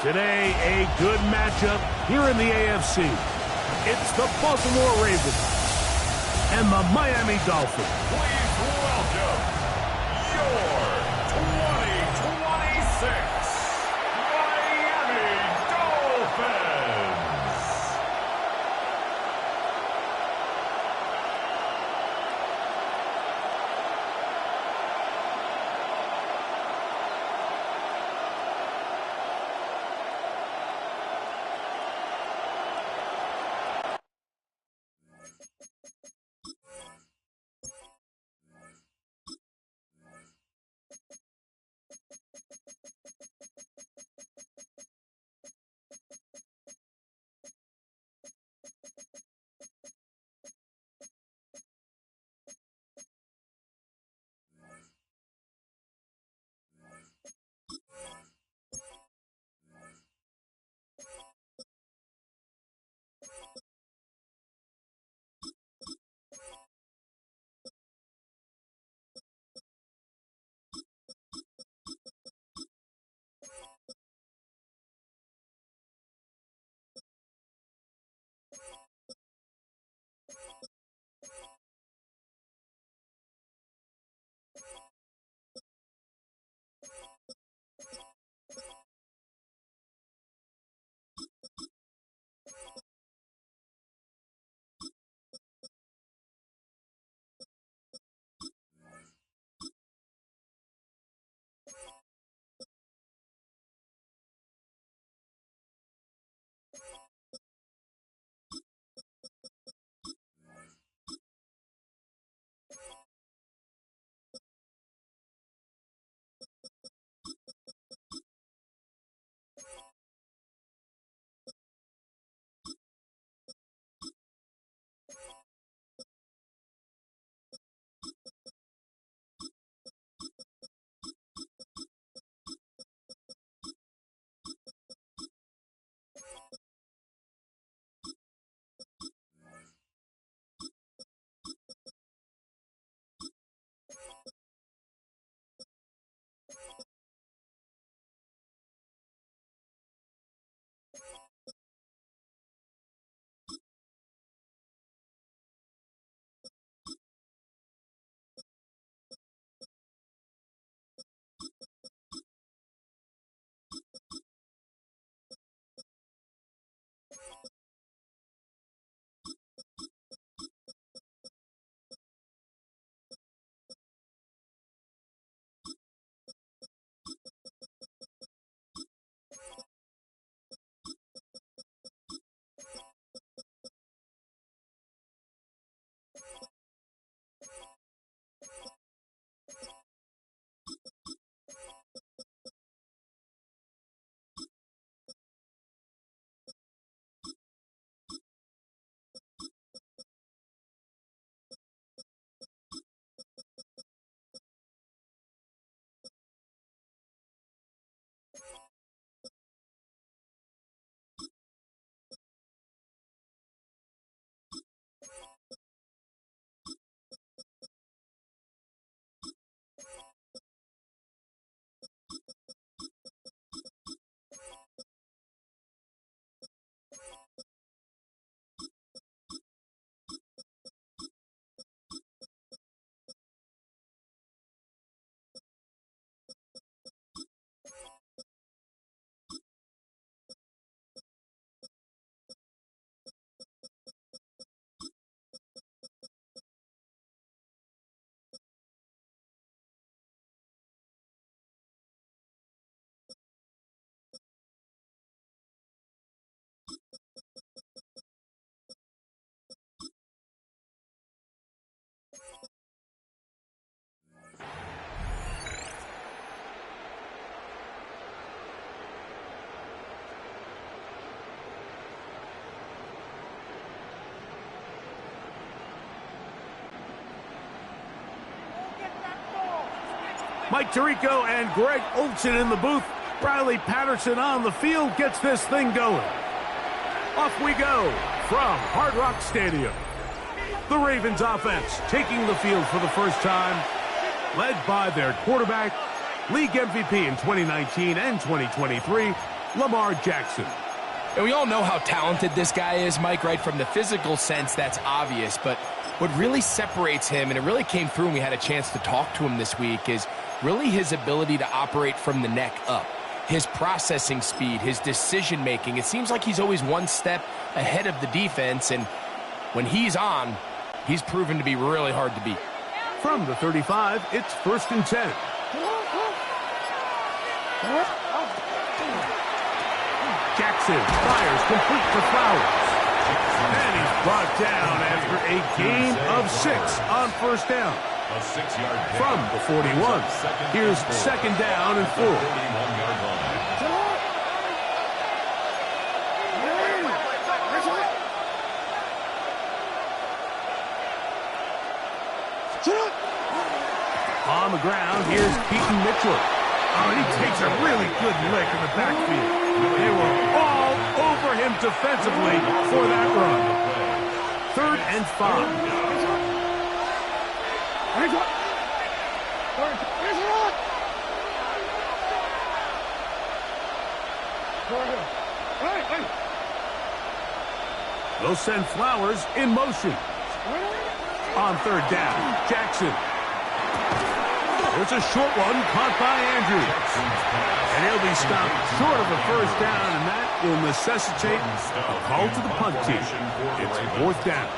Today, a good matchup here in the AFC. It's the Baltimore Ravens and the Miami Dolphins. Please welcome your 2026 Miami Dolphins. Mike Tirico and Greg Olsen in the booth. Riley Patterson on the field gets this thing going. Off we go from Hard Rock Stadium. The Ravens offense taking the field for the first time, led by their quarterback, league MVP in 2019 and 2023, Lamar Jackson. And we all know how talented this guy is, Mike, right? From the physical sense, that's obvious. But what really separates him, and it really came through when we had a chance to talk to him this week, is really his ability to operate from the neck up. His processing speed, his decision-making. It seems like he's always one step ahead of the defense, and when he's on, he's proven to be really hard to beat. From the 35, it's 1st and 10. Jackson fires complete to Flowers. And he's brought down after a gain of 6 on 1st down. A 6-yard pick. From the 41, here's 2nd down and 4. 31-yard line. On the ground, here's Keaton Mitchell. Oh, and he takes a really good lick in the backfield. They were all over him defensively for that run. 3rd and 5. They'll send Flowers in motion. On 3rd down, Jackson. There's a short one caught by Andrews. And he'll be stopped short of a 1st down, and that will necessitate a call to the punt team. It's 4th down.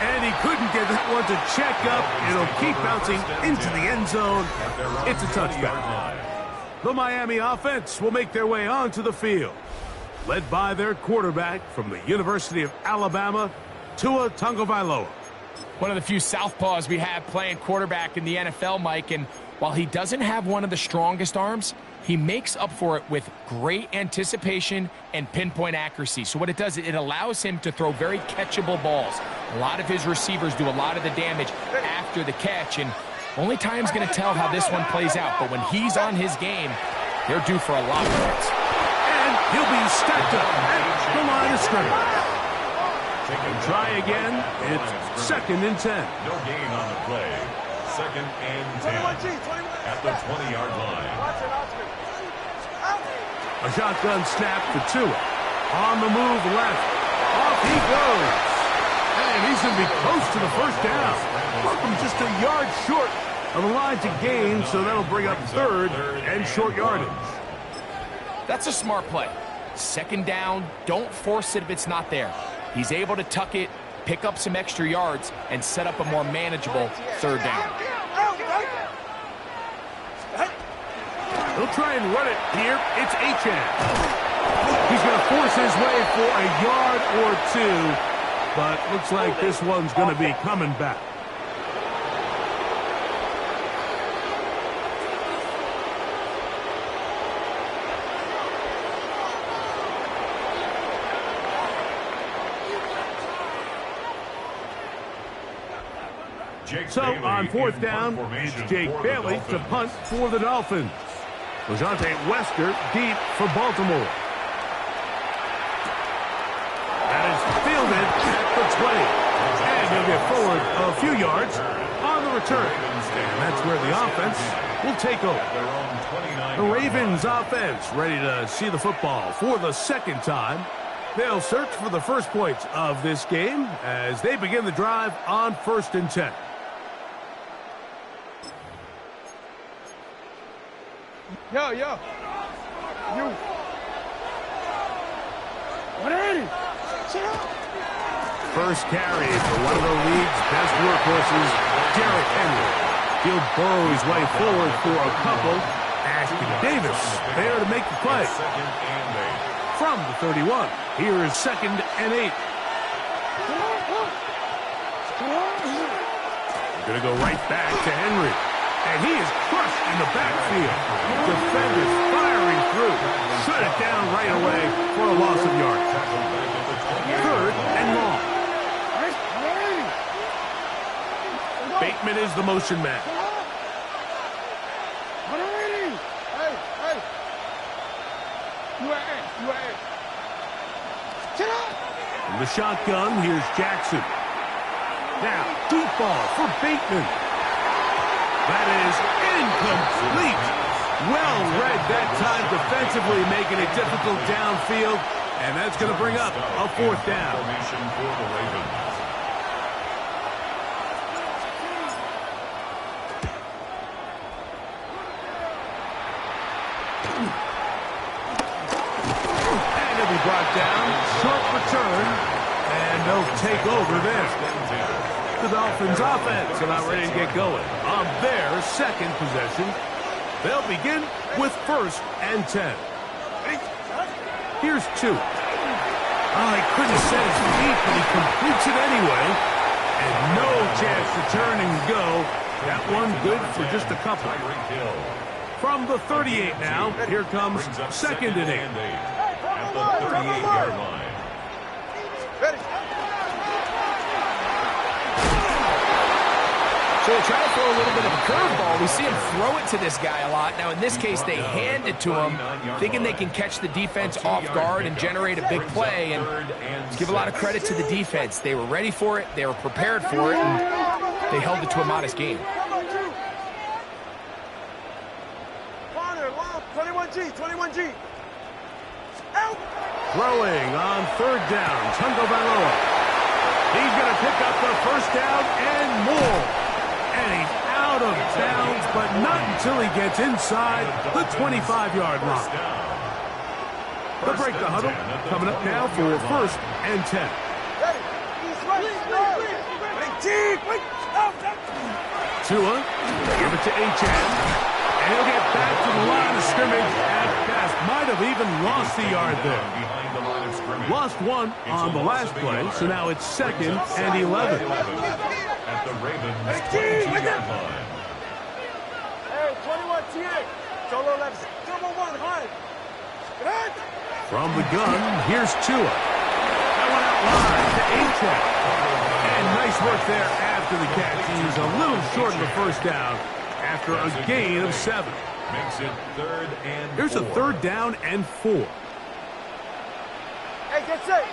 And he couldn't get that one to check up. It'll keep bouncing into the end zone. It's a touchback. The Miami offense will make their way onto the field, led by their quarterback from the University of Alabama, Tua Tagovailoa. One of the few southpaws we have playing quarterback in the NFL, Mike, and while he doesn't have one of the strongest arms, he makes up for it with great anticipation and pinpoint accuracy. So what it does, it allows him to throw very catchable balls. A lot of his receivers do a lot of the damage after the catch, and only time's going to tell how this one plays out. But when he's on his game, they're due for a lot of points. And he'll be stacked up at the line of scrimmage. Try again. It's 2nd and 10. No gain on the play. 2nd and 10. At the 20-yard line. A shotgun snap to Tua. On the move left. Off he goes. And he's going to be close to the 1st down. Welcome just a yard short of the line to gain, so that'll bring up 3rd and short yardage. That's a smart play. 2nd down, don't force it if it's not there. He's able to tuck it, pick up some extra yards, and set up a more manageable 3rd down. He'll try and run it here. It's Achane. He's going to force his way for a yard or 2, but looks like this one's going to be coming back. So on 4th down, it's Jake Bailey to punt for the Dolphins. LeJonte Wester deep for Baltimore. That is fielded at the 20. And he'll get forward a few yards on the return. And that's where the offense will take over. The Ravens offense ready to see the football for the 2nd time. They'll search for the first points of this game as they begin the drive on 1st and 10. Yo. You. 180. First carry for one of the league's best workhorses, Derrick Henry. He'll burrow his way forward for a couple. Ashton Davis there to make the play. From the 31, here is 2nd and 8. We're going to go right back to Henry. And he is crushed in the backfield. Defenders firing through. Shut it down right away for a loss of yards. 3rd and long. Bateman is the motion man. From the shotgun, here's Jackson. Now, deep ball for Bateman. That is incomplete. Well read that time defensively, making it difficult downfield. And that's going to bring up a fourth down. Formation for the Ravens. And he'll be brought down. Short return. And they'll take over there. The Dolphins offense about ready to get going on their second possession. They'll begin with 1st and 10. Here's 2. Oh, he couldn't set his feet, but he completes it anyway. And no chance to turn and go. That one good for just a couple. From the 38 now, here comes 2nd and 8. At the 38-yard line. So they try to throw a little bit of a curveball. We see him throw it to this guy a lot. Now, in this case, they hand it to him, thinking they can catch the defense off guard and generate a big play. And give a lot of credit to the defense. They were ready for it. They were prepared for it. And they held it to a modest game. 21G. Throwing on 3rd down, Gtowncapp. He's going to pick up the 1st down and more. And he's out of bounds, but not until he gets inside the 25-yard line. They'll break the huddle. Coming up now for 1st and 10. Tua, give it to H.M. And he'll get back to the line of scrimmage at best. Might have even lost the yard there. Lost 1 on the last play, so now it's 2nd and 11. At the Ravens 22-yard line. Hey, 21 TA. Solo left. Double 1 high. From the gun, here's Tua. That one out wide to H.M. And nice work there after the catch. He's a little short of the 1st down after a gain of 7. Makes it 3rd and 4. Here's a 3rd down and 4. Hey, get safe.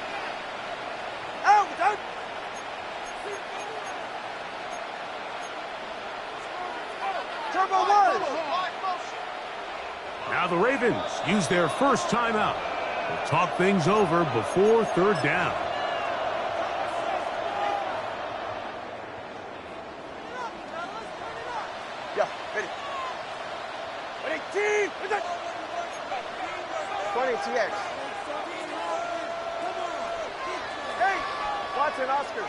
Out. Turbo 1. Now the Ravens use their first timeout. They'll talk things over before 3rd down. Yeah, ready. 20 TX. Hey, Watson, Oscar.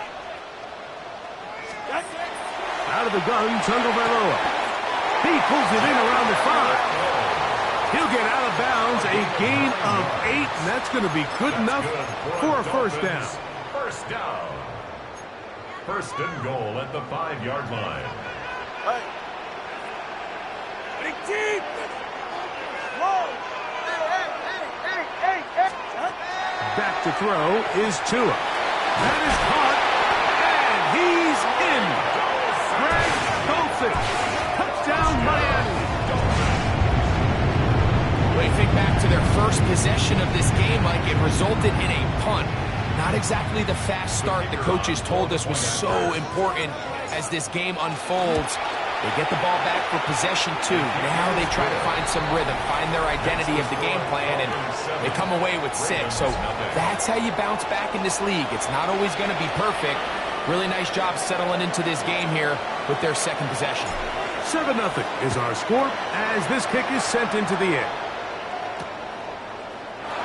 Out of the gun, Gtowncapp. He pulls it in around the 5. He'll get out of bounds, a gain of 8, and that's going to be good enough for a 1st down. 1st down. 1st and goal at the 5-yard line. Hey. Big team. Whoa. Hey. Back to throw is Tua. That is caught, and he's in. Greg Olsen. Touchdown, Miami. When you think back to their first possession of this game, Mike, it resulted in a punt. Not exactly the fast start the coaches told us was so important as this game unfolds. They get the ball back for possession 2. Now they try to find some rhythm, find their identity of the game plan, and they come away with 6. So that's how you bounce back in this league. It's not always going to be perfect. Really nice job settling into this game here with their second possession. 7-0 is our score as this kick is sent into the air.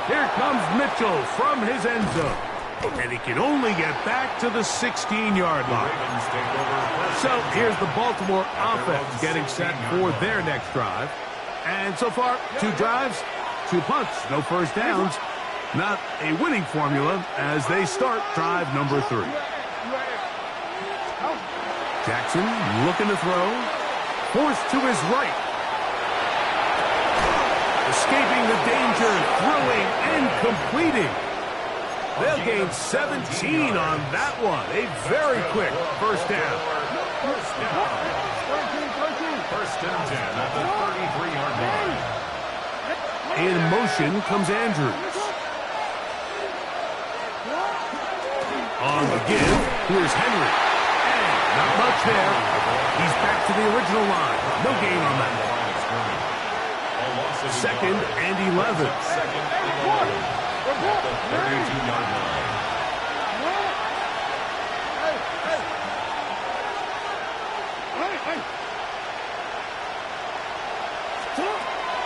Here comes Mitchell from his end zone. And he can only get back to the 16-yard line. So here's the Baltimore offense getting set for their next drive. And so far, 2 drives, 2 punts, no 1st downs. Not a winning formula as they start drive number 3. Jackson looking to throw. Forced to his right. Escaping the danger, throwing and completing. They'll gain 17 on that one. A very quick 1st down. 1st and 10 at the 33-yard line. In motion comes Andrews. On the give, here's Henry. there. He's back to the original line. No gain on that. Second and 11. Second and 11. At the 32-yard line.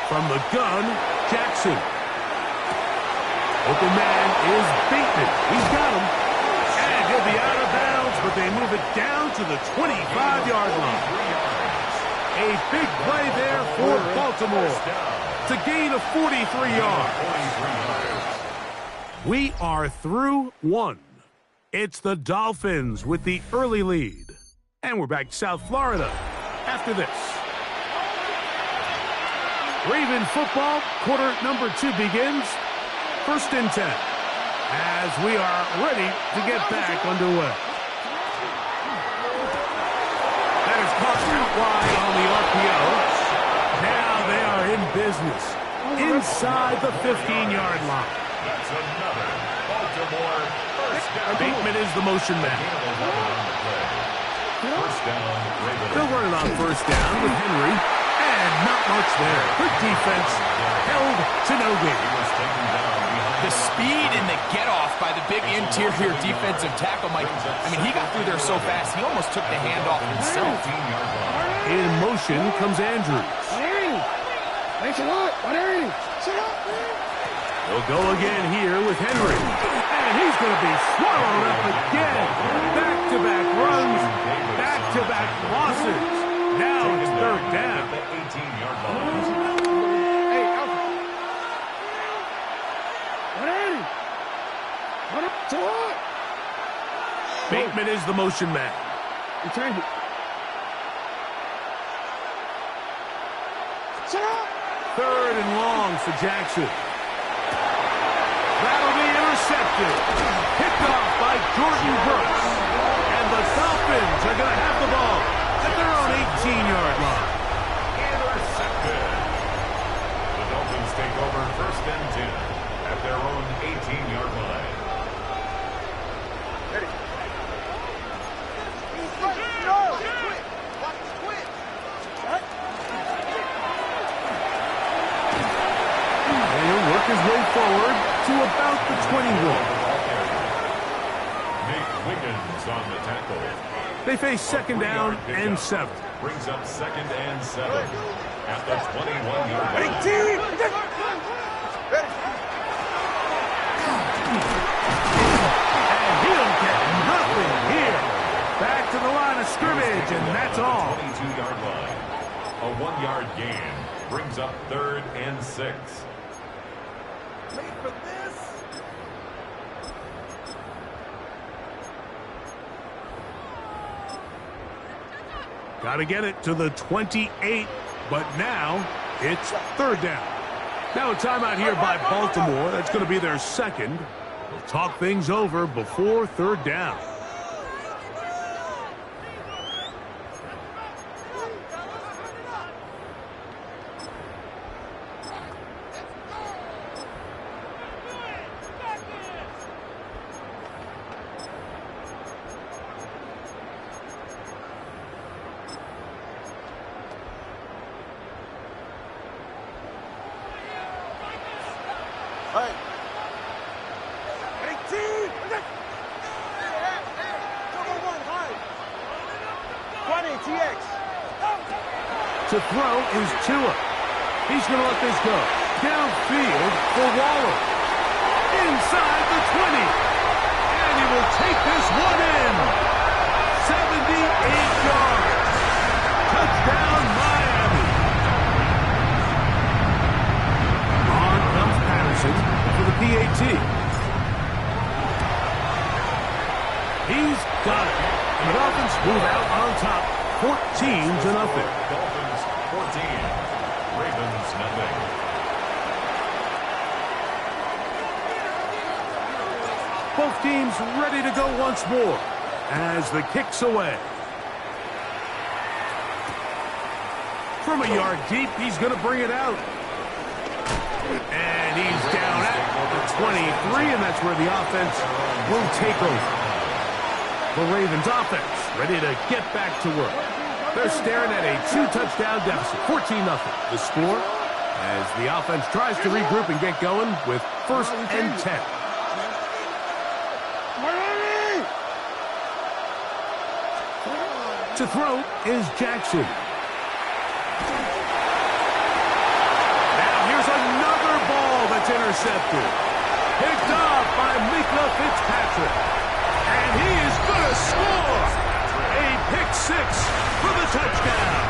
From the gun, Jackson. Open man is Bateman. He's got him. And he'll be out of bounds, but they move it down to the 25-yard line. A big play there for Baltimore to gain a 43 yards. We are through one. It's the Dolphins with the early lead. And we're back to South Florida after this. Raven football, quarter number 2 begins. First and 10, as we are ready to get back underway. That is caught out wide on the RPO. Now they are in business inside the 15-yard line. That's another Baltimore first down. Bateman is the motion man. First down, Ravens. They'll run it on first down with Henry. And not much there. Good defense. Held to no gain. The speed and the get-off by the big interior defensive tackle, Mike. I mean, he got through there so fast, he almost took the handoff himself. In motion comes Andrews. He'll go again here with Henry. And he's going to be swallowed up again. Back-to-back runs. Back-to-back losses. Now it's third down. The 18-yard line. Bateman is the motion man. Third and long for Jackson. That'll be intercepted. Picked off by Jordan Brooks. And the Dolphins are going to have the ball at their own 18-yard line. Intercepted. The Dolphins take over first and 10 at their own 18-yard line. And he'll work his way forward to about the 21. Nate Wiggins on the tackle. They face second down and 7. Brings up second and 7 at the 21-yard line. And he'll get nothing here. Back to the line of scrimmage, and that's all. 22-yard line. A 1-yard gain brings up third and 6. Wait for this. Got to get it to the 28, but now it's third down. Now a timeout here by Baltimore. That's going to be their second. We'll talk things over before third down. To throw is Tua. He's going to let this go. Downfield for Waller. Inside the 20. And he will take this one in. 78 yards. Touchdown, Miami. On comes Patterson for the PAT. He's got it. And the Dolphins move out on top. 14-0. Dolphins 14. Ravens nothing. Both teams ready to go once more as the kick's away. From a yard deep, he's going to bring it out. And he's down at the 23, and that's where the offense will take over. The Ravens offense ready to get back to work. They're staring at a 2-touchdown deficit, 14-0. The score as the offense tries to regroup and get going with 1st and 10. To throw is Jackson. Now here's another ball that's intercepted. Picked off by Mika Fitzpatrick. And he is going to score. A pick 6 for the touchdown.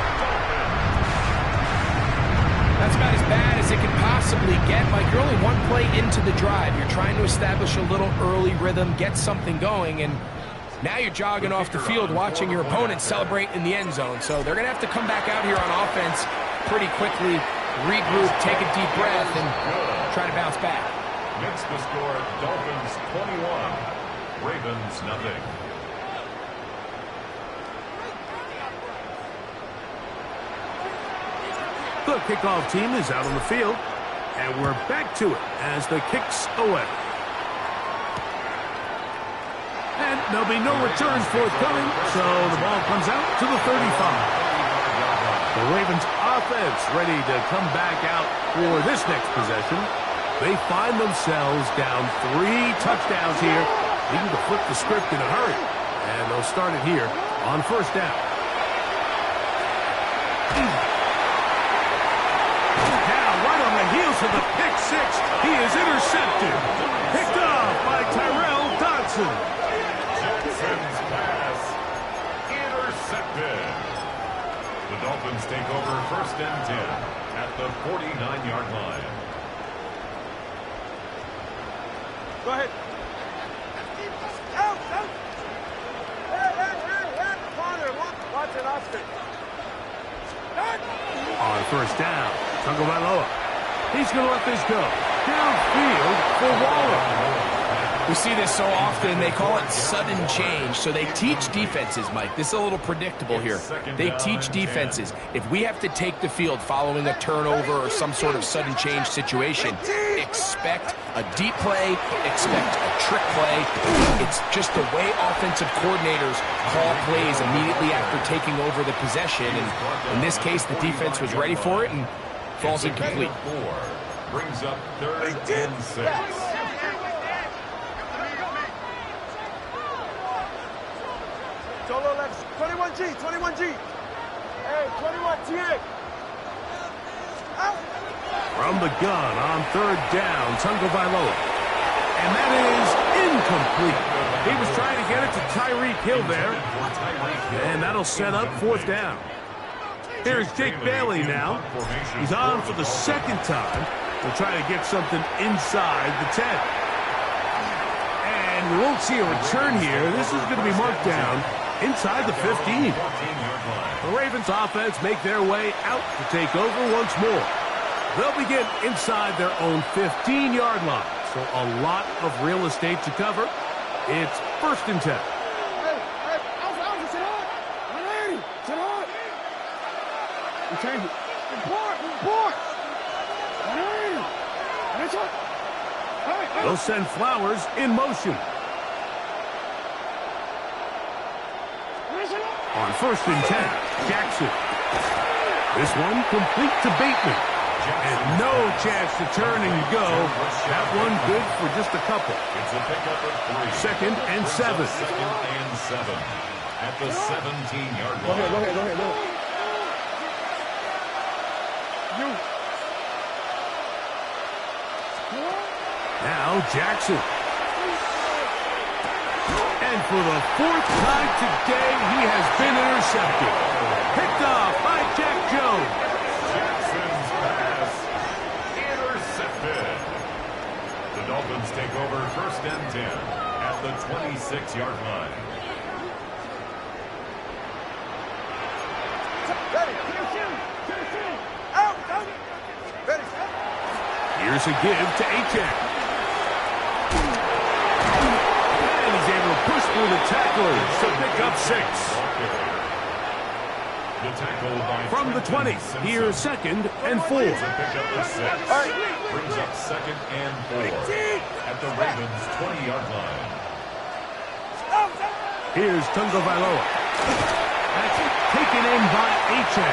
That's about as bad as it could possibly get. Mike, you're only one play into the drive. You're trying to establish a little early rhythm, get something going, and now you're jogging off the field watching your opponent celebrate in the end zone. So they're going to have to come back out here on offense pretty quickly, regroup, take a deep breath, and try to bounce back. Makes the score Dolphins 21, Ravens nothing. The kickoff team is out on the field, and we're back to it as the kick's away. And there'll be no returns forthcoming, so the ball comes out to the 35. The Ravens offense ready to come back out for this next possession. They find themselves down 3 touchdowns here, needing to flip the script in a hurry. And they'll start it here on 1st down. Now, right on the heels of the pick 6, he is intercepted. Picked off by Tyrell Dodson. Jackson's pass intercepted. The Dolphins take over 1st and 10 at the 49-yard line. Go ahead. Out, out. Hey. Corner, watch it, Austin. On 1st down, Tagovailoa. He's going to let this go. Downfield for Waller. We see this so often, they call it sudden change. So they teach defenses, Mike. This is a little predictable here. They teach defenses. If we have to take the field following a turnover or some sort of sudden change situation, expect a deep play, expect a trick play. It's just the way offensive coordinators call plays immediately after taking over the possession. And in this case, the defense was ready for it and falls incomplete. 4 brings up 3rd and 6. Solo left. 21G. Hey, 21 TA. Out. From the gun on 3rd down, Tagovailoa. And that is incomplete. He was trying to get it to Tyreek Hill there. And that'll set up 4th down. Here's Jake Bailey now. He's on for the 2nd time. He'll try to get something inside the 10. And we won't see a return here. This is going to be marked down inside the 15. The Ravens offense make their way out to take over once more. They'll begin inside their own 15-yard line. So a lot of real estate to cover. It's 1st and 10. They'll send Flowers in motion. On 1st and 10, Jackson. This one complete to Bateman. And no chance to turn and go. That one good for just a couple. It's a pickup of 3. 2nd and 7. 2nd and 7 at the 17-yard line. Go ahead. Now Jackson. And for the 4th time today, he has been intercepted. Picked off by Jack Jones. Jackson's pass intercepted. The Dolphins take over 1st and 10 at the 26-yard line. Here's a give to H.A. And he's able to push through the tacklers to pick up 6. The tackle by From the 20, here's 2nd and 4. Pick up the 6. Brings up 2nd and 4 at the Ravens' 20-yard line. Here's Tagovailoa. That's taken in by H.A.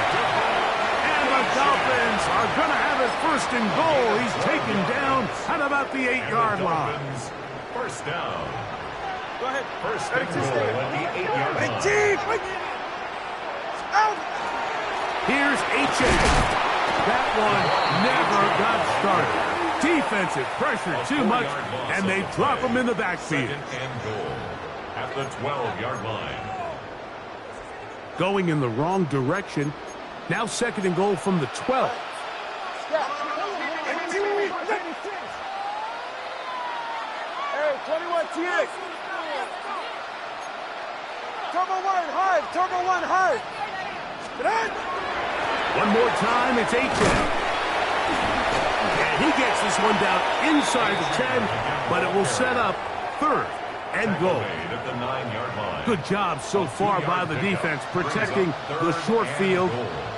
And the Dolphins are going to have it first and goal. He's taken down at about the 8-yard line. First down. Go ahead. First and goal at the 8-yard line. Out. Here's H.A. That one never got started. Defensive pressure too much, and they drop him in the backfield. Second and goal at the 12-yard line. Going in the wrong direction. Now second and goal from the 12. Hey, 21 TX. Turbo 1 hard. Turbo 1 hard. One more time, it's H.A. And he gets this one down inside the 10, but it will set up third and goal. At the 9-yard line. Good job so far by the defense protecting the short field.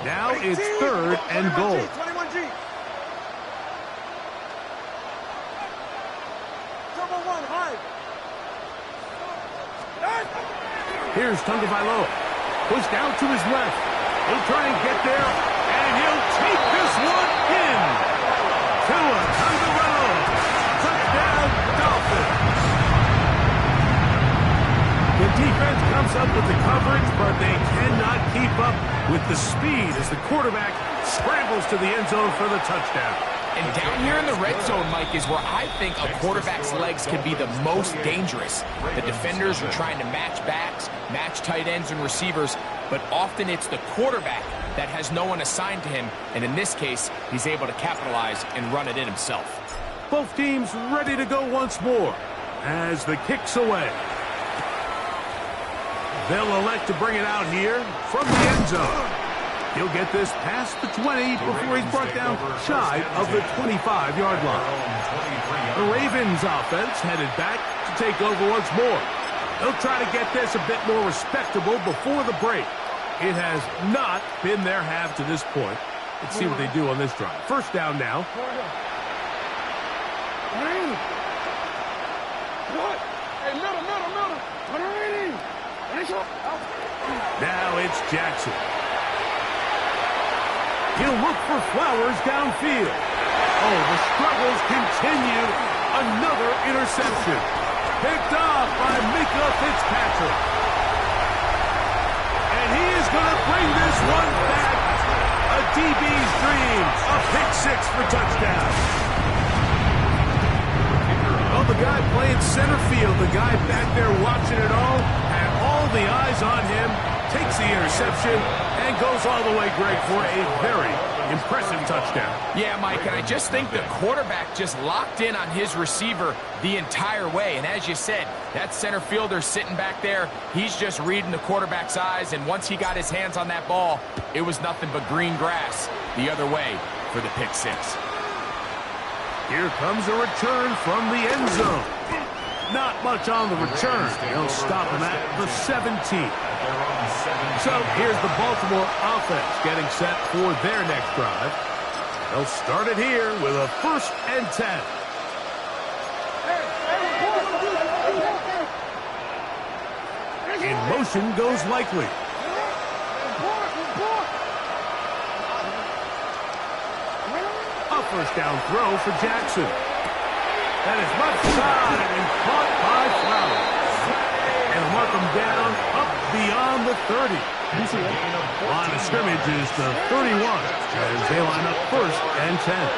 Now it's third and goal. 21G. Turbo 1 hard. Here's Tagovailoa. Push down to his left. He'll try and get there, and he'll take this one in. Tua Tagovailoa. Touchdown, Dolphins. The defense comes up with the coverage, but they cannot keep up with the speed as the quarterback scrambles to the end zone for the touchdown. And down here in the red zone, Mike, is where I think a quarterback's legs can be the most dangerous. The defenders are trying to match backs, match tight ends and receivers, but often it's the quarterback that has no one assigned to him, and in this case, he's able to capitalize and run it in himself. Both teams ready to go once more as the kick's away. They'll elect to bring it out here from the end zone. He'll get this past the 20 before he's brought down shy of the 25-yard line. The Ravens offense headed back to take over once more. They'll try to get this a bit more respectable before the break. It has not been their half to this point. Let's see what they do on this drive. First down now. Now it's Jackson. He'll look for Flowers downfield. Oh, the struggles continue. Another interception. Picked off by Mika Fitzpatrick. And he is going to bring this one back. A DB's dream. A pick six for touchdown. Oh, the guy playing center field, the guy back there watching it all, had all the eyes on him, takes the interception, and goes all the way, Greg, for a very impressive touchdown. Yeah, Mike, and I just think the quarterback just locked in on his receiver the entire way. And as you said, that center fielder sitting back there, he's just reading the quarterback's eyes, and once he got his hands on that ball, it was nothing but green grass the other way for the pick six. Here comes a return from the end zone. Not much on the return. They'll stop him at the 17. So here's the Baltimore offense getting set for their next drive. They'll start it here with a 1st and 10. In motion goes Likely. A first down throw for Jackson. That is left side and caught by Flowers. And mark him down up beyond the 30. Line of scrimmage is the 31 as they line up 1st and 10.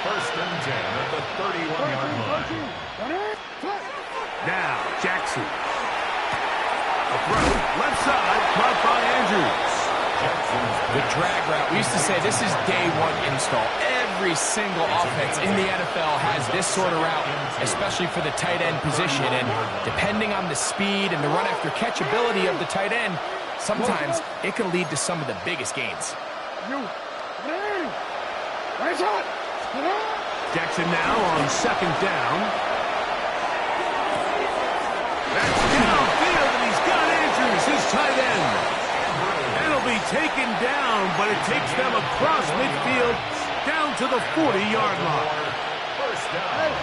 First and 10 at the 31-yard line. Now, Jackson. A throw, left side, caught by Andrews. The drag route, we used to say this is day one install. Every single offense in the NFL has this sort of route, especially for the tight end position. And depending on the speed and the run after catch ability of the tight end, sometimes it can lead to some of the biggest gains. Jackson now on 2nd down. That's downfield, and he's got Andrews, his tight end. It'll be taken down, but it takes them across midfield down to the 40-yard line. First down.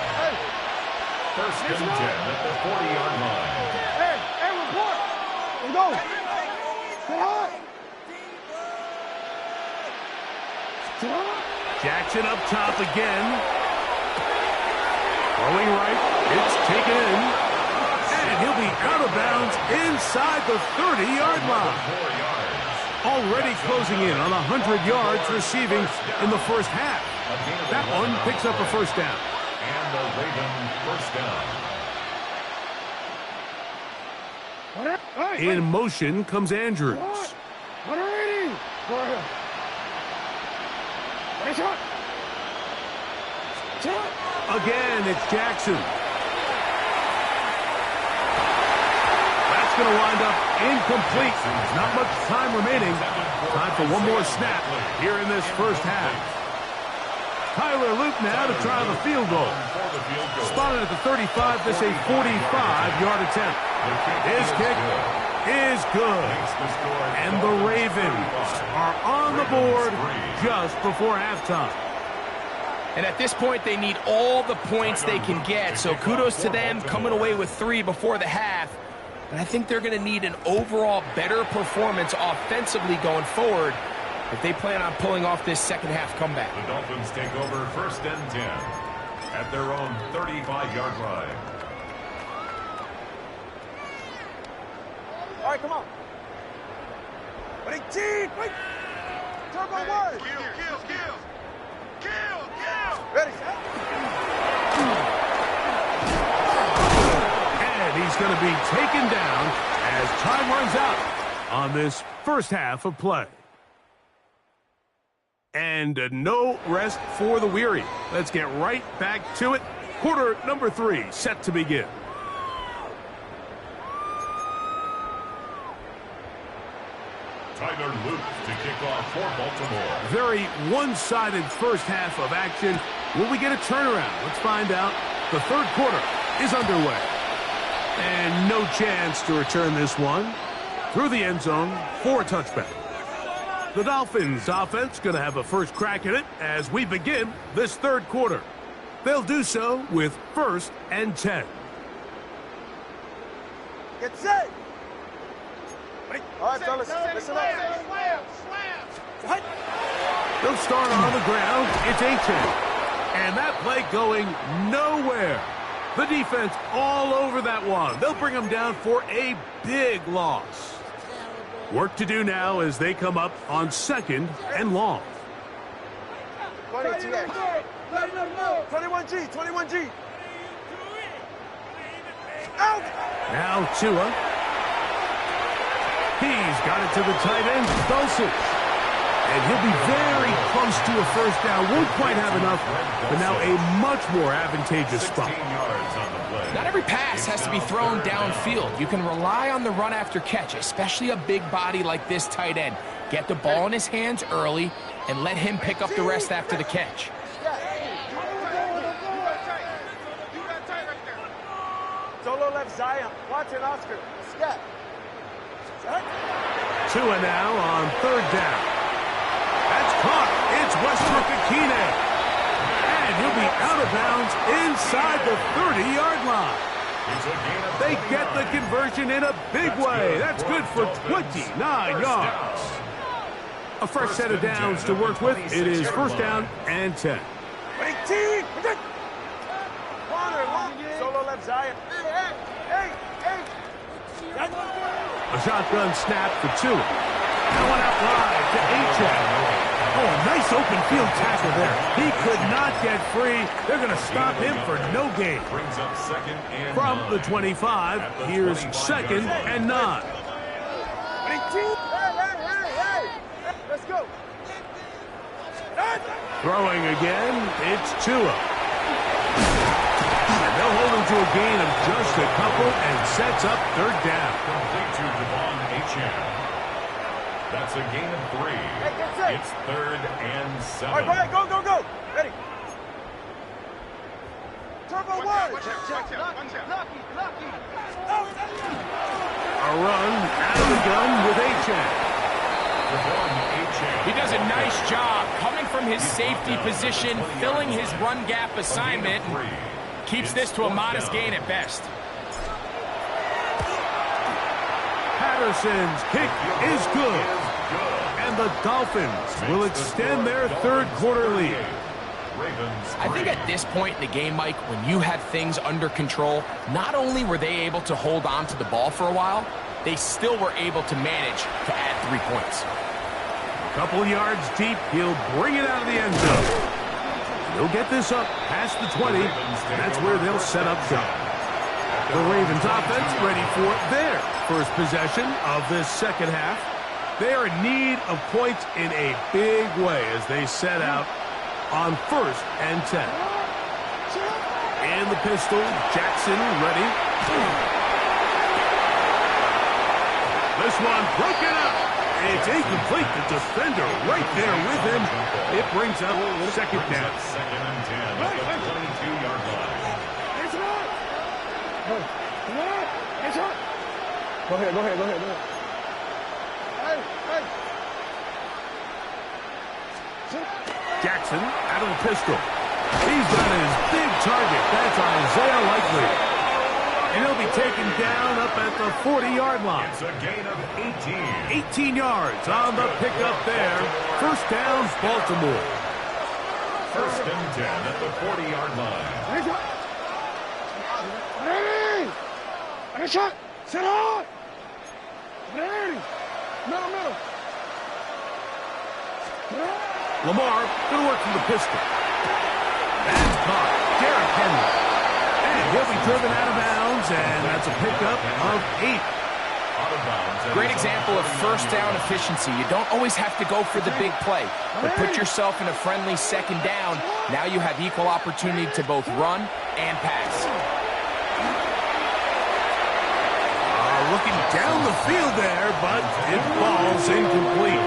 First and 10 at the 40-yard line. Hey, report. Let's go. Get hot. Jackson up top again. Throwing right. It's taken in. And he'll be out of bounds inside the 30-yard line. Already closing in on 100 yards receiving in the first half. That one picks up a first down. And the Raven first down. In motion comes Andrews. Again, it's Jackson. That's going to wind up incomplete. There's not much time remaining. Time for one more snap here in this first half. Tyler Luke now to try the field goal. Spotted at the 35. This a 45-yard attempt. His kick is good. And the Ravens are on the board just before halftime. And at this point, they need all the points they can get. So kudos to them coming away with 3 before the half. But I think they're going to need an overall better performance offensively going forward if they plan on pulling off this second half comeback. The Dolphins take over first and 10 at their own 35-yard line. All right, come on. Ready, team, wait. Turbo word. Kill. Ready. And he's going to be taken down as time runs out on this first half of play. And no rest for the weary. Let's get right back to it. Quarter number 3 set to begin. Tyler Luke to kick off for Baltimore. Very one-sided first half of action. Will we get a turnaround? Let's find out. The third quarter is underway. And no chance to return this one. Through the end zone for a touchback. The Dolphins offense going to have a first crack at it as we begin this third quarter. They'll do so with first and 10. Get set. All right, fellas, listen up. What? They'll start on the ground. It's A-10. And that play going nowhere. The defense all over that one. They'll bring them down for a big loss. Work to do now as they come up on second and long. 21G. Out. Now Tua. He's got it to the tight end, Dulcich. And he'll be very close to a first down. Won't quite have enough, but now a much more advantageous spot. Not every pass has to be thrown downfield. You can rely on the run after catch, especially a big body like this tight end. Get the ball in his hands early and let him pick up the rest after the catch. Solo left Zion. Watch it, Oscar. Scat. Tua now on third down. That's caught. It's Westbrook Akine. And he'll be out of bounds inside the 30-yard line. They get the conversion in a big way. That's good for 29 yards. A fresh set of downs to work with. It is first down and 10. Solo left Zion. Hey. A shotgun snap for Tua. That one out wide to Achane. Oh, a nice open field tackle there. He could not get free. They're going to stop him for no gain. Brings up second and From 9. the 25, here's second and 9. Hey. Let's go. Throwing again, it's Tua. And they'll hold him to a gain of just a couple and sets up third down. Complete to Devon Achane. That's a gain of 3. It's third and 7. All right, go. Ready. Turbo one. Watch out. A run out of the gun with Achane. He does a nice job coming from his safety position, filling his run gap assignment. Keeps this to a modest gain at best. Patterson's kick is good. And the Dolphins will extend their third quarter lead. I think at this point in the game, Mike, when you have things under control, not only were they able to hold on to the ball for a while, they still were able to manage to add 3 points. A couple yards deep, he'll bring it out of the end zone. He'll get this up past the 20. That's where they'll set up shop. The Ravens offense ready for their first possession of this second half. They are in need of points in a big way as they set out on 1st and 10. And the pistol, Jackson ready. This one broken up. It's incomplete. The defender right there with him. It brings up second down. Second and 10 at the 22-yard line. Go ahead. Jackson out of the pistol. He's got his big target. That's Isaiah Likely. And he'll be taken down up at the 40-yard line. It's a gain of 18. 18 yards on the pickup there. First down, Baltimore. First and 10 at the 40-yard line. Sit on! Middle. Lamar, good work from the pistol. That's caught. Derrick Henry. And he'll be driven out of bounds, and that's a pickup of 8. Great example of first down efficiency. You don't always have to go for the big play, but put yourself in a friendly second down. Now you have equal opportunity to both run and pass. Looking down the field there, but it falls incomplete.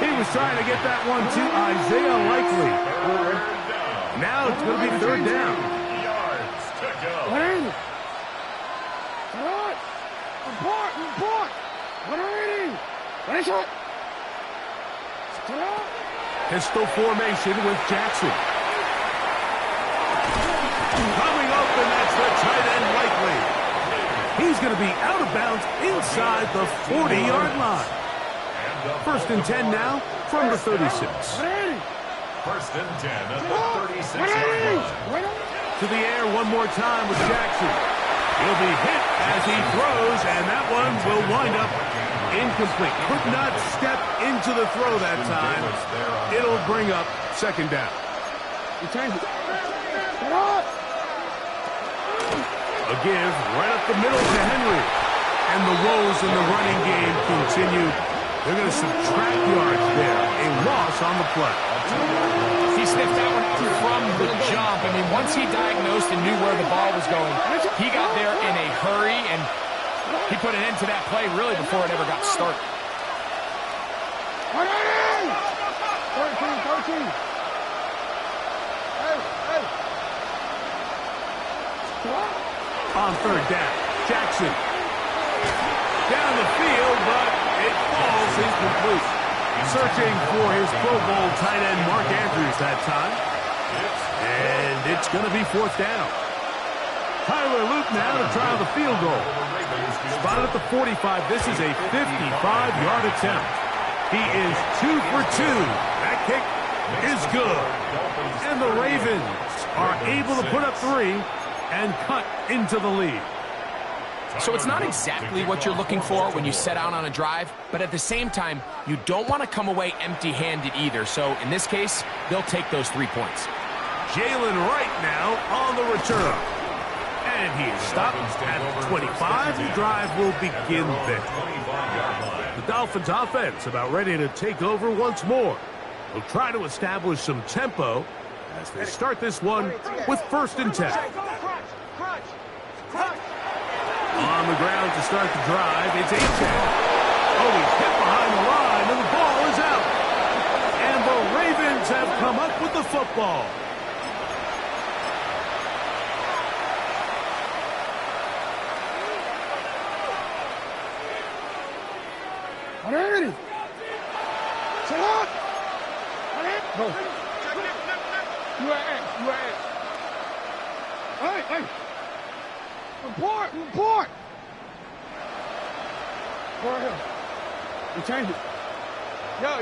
He was trying to get that one to Isaiah Likely. Now it's going to be third down. Yards to go. Pistol formation with Jackson. Coming open, that's the tight end Likely. He's going to be out of bounds inside the 40-yard line. First and 10 now from the 36. First and 10 at the 36-yard line. To the air one more time with Jackson. He'll be hit as he throws, and that one will wind up incomplete. Could not step into the throw that time. It'll bring up second down. A give right up the middle to Henry. And the woes in the running game continue. They're going to subtract yards there. A loss on the play. He sniffed that one out from the jump. I mean, once he diagnosed and knew where the ball was going, he got there in a hurry, and he put an end to that play really before it ever got started. 13. On third down, Jackson. Down the field, but it falls incomplete. Searching for his Pro Bowl tight end Mark Andrews that time. And it's going to be fourth down. Tyler Luke now to try the field goal. Spotted at the 45. This is a 55-yard attempt. He is 2 for 2. That kick is good. And the Ravens are able to put up 3 and cut into the lead. So it's not exactly what you're looking for when you set out on a drive, but at the same time, you don't want to come away empty-handed either. So in this case, they'll take those 3 points. Jalen Wright now on the return. And he is stopped at 25. The drive will begin there. The Dolphins offense about ready to take over once more. They'll try to establish some tempo as they start this one with first and 10. On the ground to start the drive, it's 8-10. Oh, he's hit behind the line, and the ball is out. And the Ravens have come up with the football. Ready? Set up! Go. You are at. Hey! Report! Report! Report him. We changed it. Yo.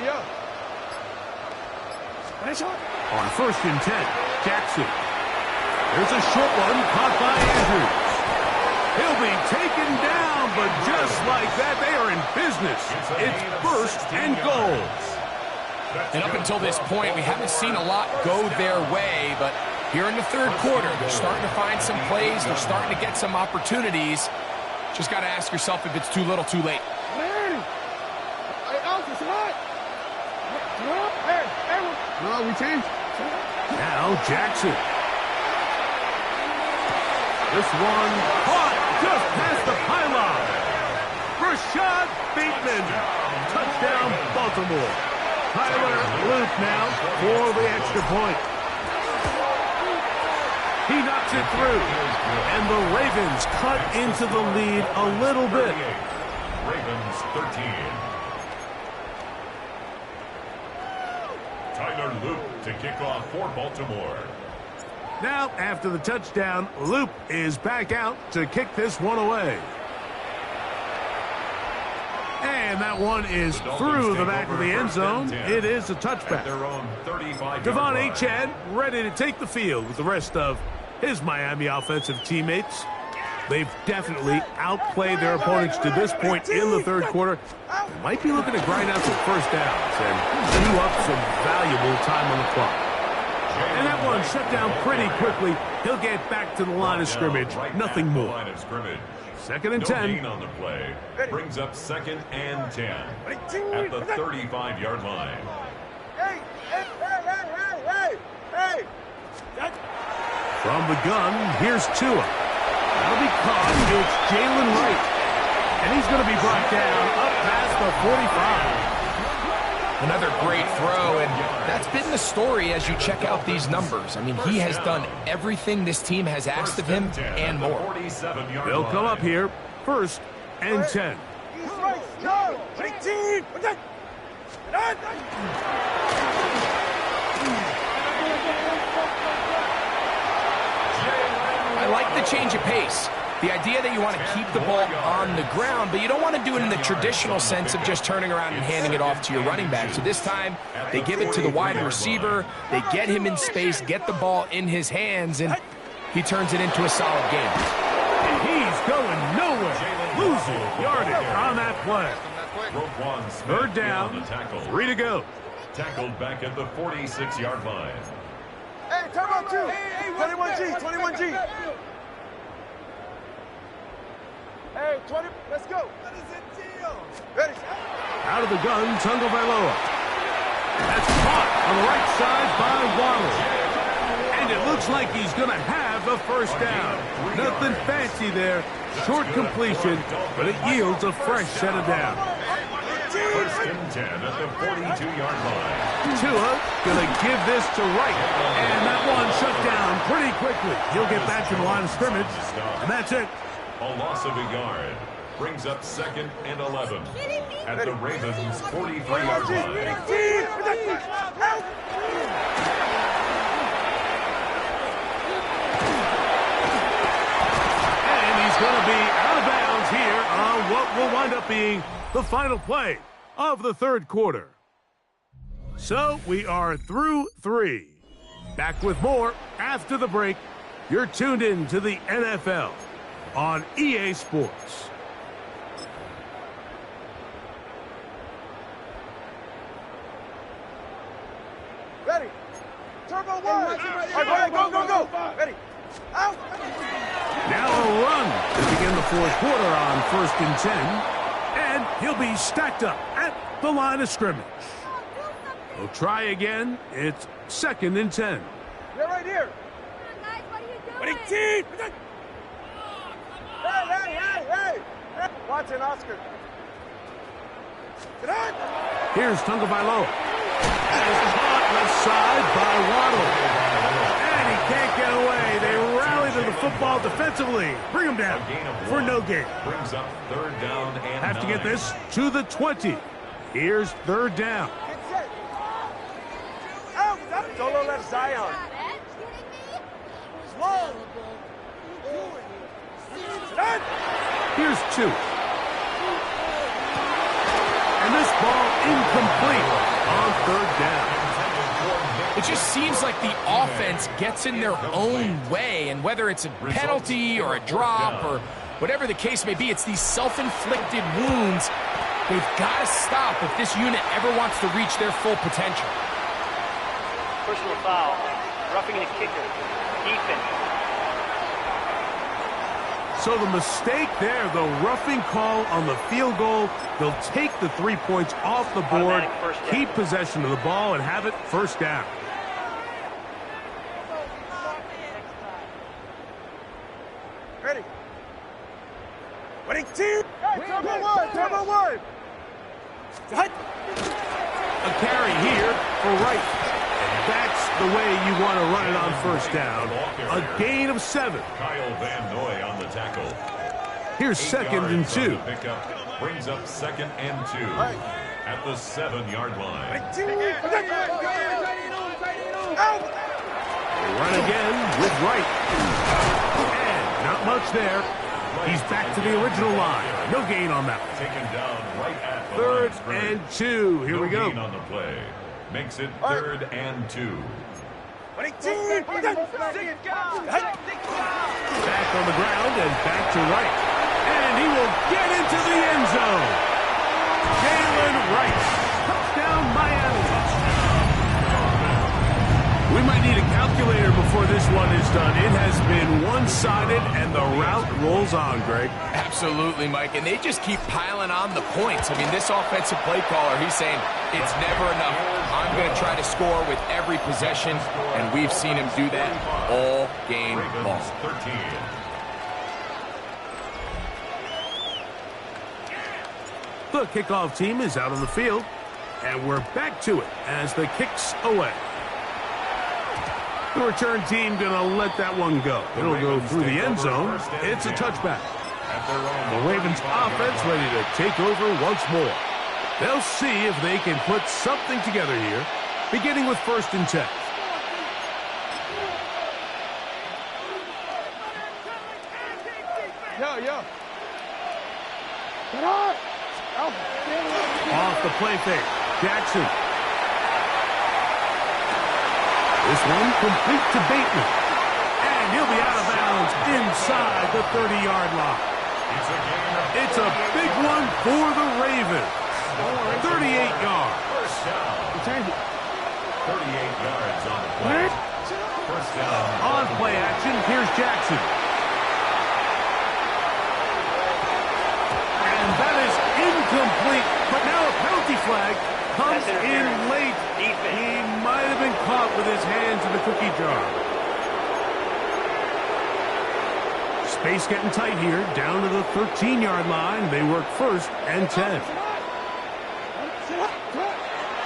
Nice shot. On 1st and 10, Jackson. There's a short one caught by Andrews. He'll be taken down, but just like that, they are in business. It's 1st and goal. And up until this point, we haven't seen a lot go their way, but here in the 3rd quarter, they're starting to find some plays. They're starting to get some opportunities. Just got to ask yourself if it's too little, too late. Man! Hey, Alex, it's hot! Hey, no, we changed. Now Jackson. This one caught just past the pylon. Rashad Bateman. Touchdown, Baltimore. Tyler Luke now for the extra point. He knocks it through. And the Ravens cut into the lead a little bit. Ravens 13. Tyler Luke to kick off for Baltimore. Now, after the touchdown, Loop is back out to kick this one away. And that one is through the back of the end zone. It is a touchback. Devon Achane ready to take the field with the rest of his Miami offensive teammates. They've definitely outplayed their opponents to this point in the 3rd quarter. They might be looking to grind out some first downs and chew up some valuable time on the clock. And that one shut down pretty quickly. He'll get back to the line of scrimmage. Nothing more. 2nd and 10. Gain on the play. Brings up 2nd and 10 at the 35-yard line. Hey! From the gun, here's Tua. That'll be caught. It's Jalen Wright. And he's going to be brought down up past the 45. Another great throw, and that's been the story as you check out these numbers. I mean, he has done everything this team has asked of him and more. They'll come up here, 1st and 10. I like the change of pace. The idea that you want to keep the ball on the ground, but you don't want to do it in the traditional sense of just turning around and handing it off to your running back. So this time, they give it to the wide receiver. They get him in space, get the ball in his hands, and he turns it into a solid game. And he's going nowhere. Losing yardage on that play. 3rd down, 3 to go. Tackled back at the 46-yard line. Hey, turbo 2! 21G! Hey, 20, let's go. What is it, deal? Ready. Out of the gun, Tagovailoa. That's caught on the right side by Waddle. And it looks like he's going to have a first down. Nothing fancy there. Short completion, but it yields a fresh set of downs. 1st and 10 at the 42-yard line. Tua going to give this to Wright. And that one shut down pretty quickly. He'll get back to the line of scrimmage. And that's it. A loss of a yard brings up 2nd and 11 at the Ravens' 43-yard line. And he's going to be out of bounds here on what will wind up being the final play of the 3rd quarter. So we are through 3. Back with more after the break. You're tuned in to the NFL on EA Sports. Ready. Turbo 1. All right, go. Ready. Out. Now a run to begin the 4th quarter on 1st and 10. And he'll be stacked up at the line of scrimmage. We'll try again. It's 2nd and 10. They're right here. Guys, what are you doing? Ready, team. Hey. Watch it, Oscar. Get on. Here's Tagovailoa. As caught left side by Waddle. And he can't get away. They rally to the football defensively. Bring him down for no gain. Brings up 3rd down and Have to get 9. this to the 20. Here's 3rd down. Get set. Out. Solo left Zion. Slow. Here's 2. And this ball incomplete on 3rd down. It just seems like the offense gets in their own way, and whether it's a penalty or a drop or whatever the case may be, it's these self-inflicted wounds they've got to stop if this unit ever wants to reach their full potential. Personal foul. Roughing the kicker. Defense. So the mistake there, the roughing call on the field goal, they'll take the 3 points off the board, keep possession of the ball, and have it 1st down. Ready. Winning team. Turbo one. A carry here for Wright. That's the way you want to run it on 1st down. A gain of 7. Kyle Van Noy on the tackle. Here's 2nd and 2. Pickup brings up 2nd and 2 at the 7-yard line. They run again with Wright. And not much there. He's back to the original line. No gain on that. Taken down right at the 3rd and 2. Here we go. No gain on the play. Makes it 3rd and 2. Back on the ground and back to Wright. And he will get into the end zone. Jalen Wright. Touchdown, Miami. We might need a calculator before this one is done. It has been one-sided, and the route rolls on, Greg. Absolutely, Mike, and they just keep piling on the points. I mean, this offensive play caller, he's saying it's never enough. I'm going to try to score with every possession, and we've seen him do that all game long. 13. The kickoff team is out on the field, and we're back to it as the kick's away. The return team going to let that one go. It'll go through the end zone. It's a touchback. The Ravens offense ready to take over once more. They'll see if they can put something together here, beginning with 1st and 10. Yo. Off the play fake. Jackson. This one complete to Bateman. And he'll be out of bounds inside the 30-yard line. It's a big one for the Ravens. 38 yards. 38 yards on the play. 1st down. On play action, here's Jackson. And that is incomplete. But now a penalty flag comes in late. He might have been caught with his hands in the cookie jar. Space getting tight here. Down to the 13-yard line. They work 1st and 10.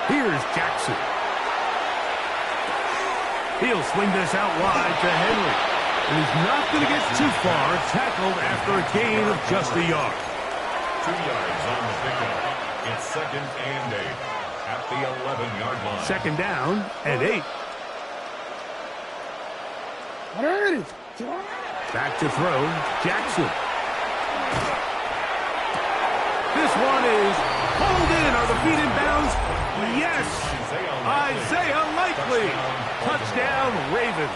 Here's Jackson. He'll swing this out wide to Henry. And he's not going to get too far. Tackled after a gain of just a yard. 2 yards on the pickup. It's 2nd and 8 at the 11-yard line. 2nd down and 8. Back to throw, Jackson. This one is pulled in. Are the feet in bounds? Yes. Isaiah Likely. Touchdown, Ravens.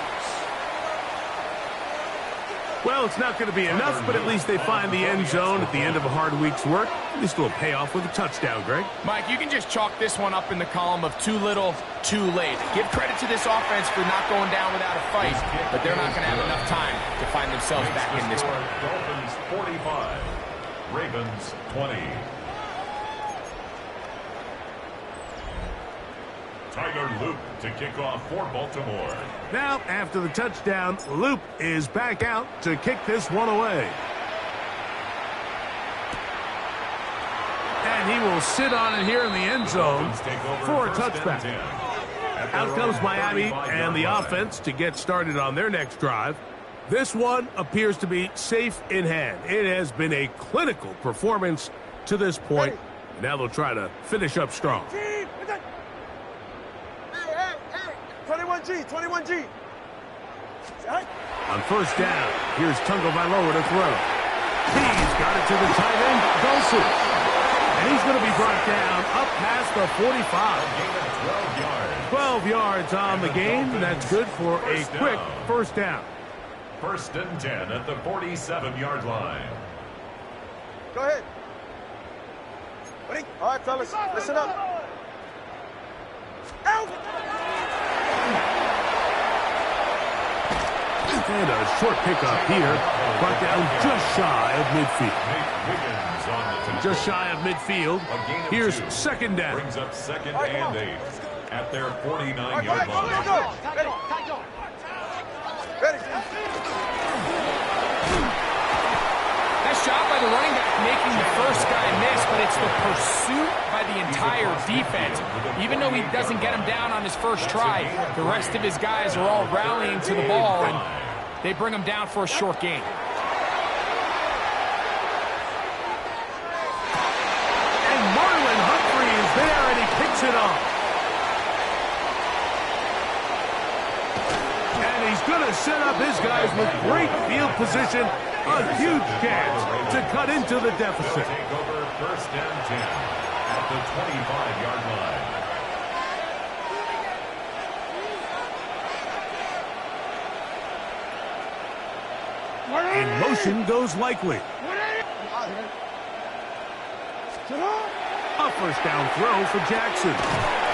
Well, it's not going to be enough, but at least they find the end zone at the end of a hard week's work. At least it'll pay off with a touchdown, Greg. Mike, you can just chalk this one up in the column of too little, too late. Give credit to this offense for not going down without a fight, but they're not going to have enough time to find themselves back in this one. Dolphins 45, Ravens 20. Tyler Loop to kick off for Baltimore. Now, after the touchdown, Loop is back out to kick this one away. And he will sit on it here in the end zone for a touchback. Out comes Miami and the offense to get started on their next drive. This one appears to be safe in hand. It has been a clinical performance to this point. Now they'll try to finish up strong. 21G. On 1st down, here's Tungo Vailoa to throw. He's got it to the tight end, Dawson. And he's going to be brought down up past the 45. Gain of 12 12 yards. yards on the game. That's good for a quick first down. First and 10 at the 47-yard line. Go ahead. Ready? All right, fellas, listen up. Out! And a short pickup here. Brought down just shy of midfield. Nate Wiggins on the tackle. Just shy of midfield. A gain of Here's 2. second down. Brings up second All right, and come on. 8 at their 49-yard Let's line. go. Ready? Nice job by the running back making the first guy miss, but it's the pursuit by the entire defense. Even though he doesn't get him down on his first try, the rest of his guys are all rallying to the ball, and they bring him down for a short gain. And Marlon Humphrey is there, and he picks it off. And he's going to set up his guys with great field position. A huge chance to cut into the deficit. Take over first and 10 at the 25-yard line. In motion goes Likely. A first down throw for Jackson.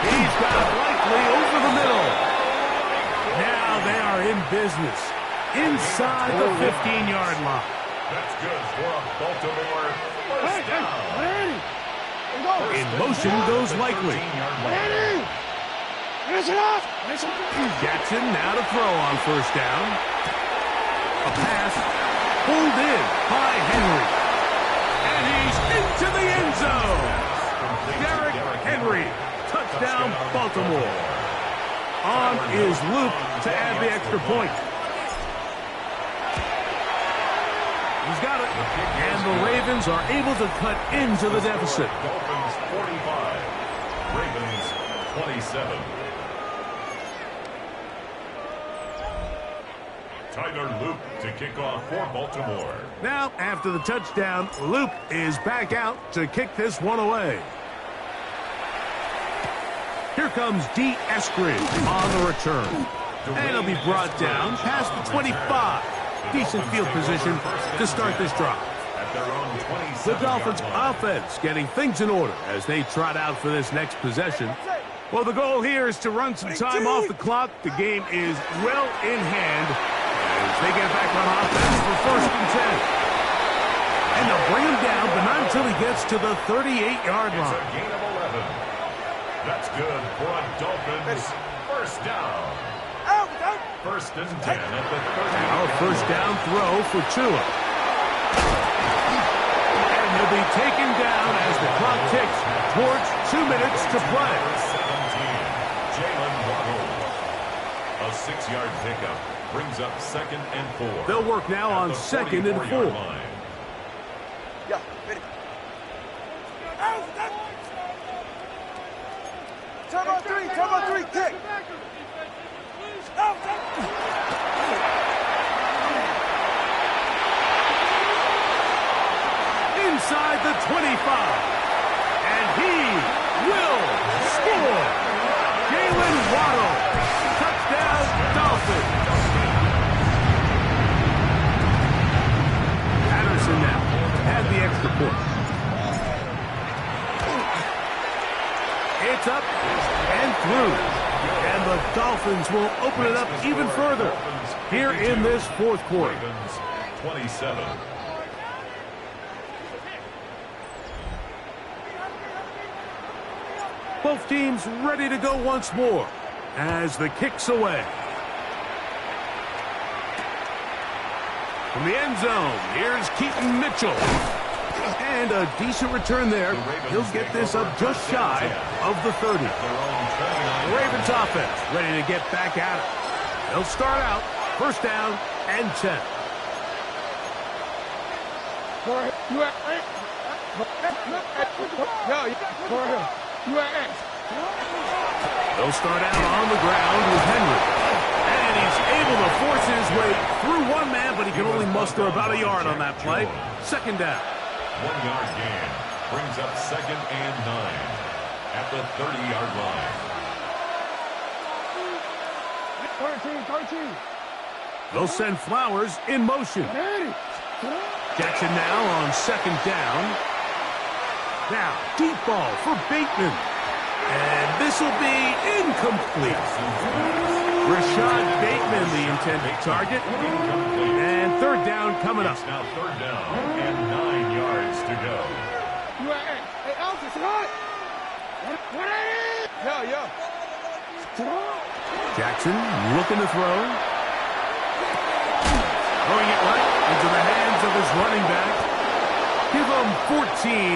He's got Likely over the middle. Now they are in business inside the 15-yard line. That's good for a Baltimore first down. In motion goes Likely. Jackson now to throw on first down. A pass pulled in by Henry. And he's into the end zone. Derrick Henry, touchdown Baltimore. On is Luke to add the extra point. He's got it. And the Ravens are able to cut into the deficit. Dolphins 45, Ravens 27. Tyler Luke to kick off for Baltimore. Now, after the touchdown, Luke is back out to kick this one away. Here comes D. Eskridge on the return. And he'll be brought down past the 25. Decent field position to start this drive. At their own The 27-yard Dolphins line. offense getting things in order as they trot out for this next possession. Well, the goal here is to run some time off the clock. The game is well in hand as they get back on offense for first and 10. And they'll bring him down, but not until he gets to the 38-yard It's a line. gain of 11. That's good for a Dolphins first down. First and 10 at the 30. Now a first down throw for Tua. And he'll be taken down as the clock ticks towards 2 minutes to play. 17, Jalen Waddle. A 6-yard pickup brings up second and 4. They'll work now At on the second and 44-yard 4. line. Yeah, ready. Turbo 3, kick. Inside the 25. And he will score. Jalen Waddle. Touchdown, Dolphins. Patterson now had the extra point. It's up and through. And the Dolphins will open it up even further here in this fourth quarter. Ravens 27. Both teams ready to go once more as the kick's away. From the end zone, here's Keaton Mitchell. And a decent return there. He'll get this up just shy of the 30. The Ravens offense ready to get back at it. They'll start out first down and 10. They'll start out on the ground with Henry. And he's able able to force his way through one man, but he can only muster about a yard on that play. Second down. 1 yard gain brings up 2nd and 9 at the 30-yard line. 13. They'll send Flowers in motion. Jackson now on 2nd down. Now, deep ball for Bateman. And this will be incomplete. Rashad Bateman, the intended target. And 3rd down coming up. It's now 3rd down and 9 yards to go. Hey, Alfred, sit on. Yeah. Jackson looking to throw. Throwing it right into the hands of his running back. Give him 14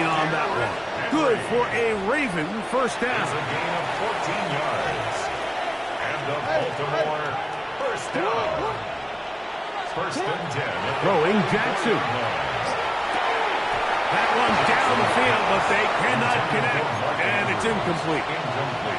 on that one. Good for a Raven first down. It's a gain of 14 yards. And the Baltimore first down. 1st and 10. Throwing Jackson. That one down the field, but they cannot connect. And it's incomplete.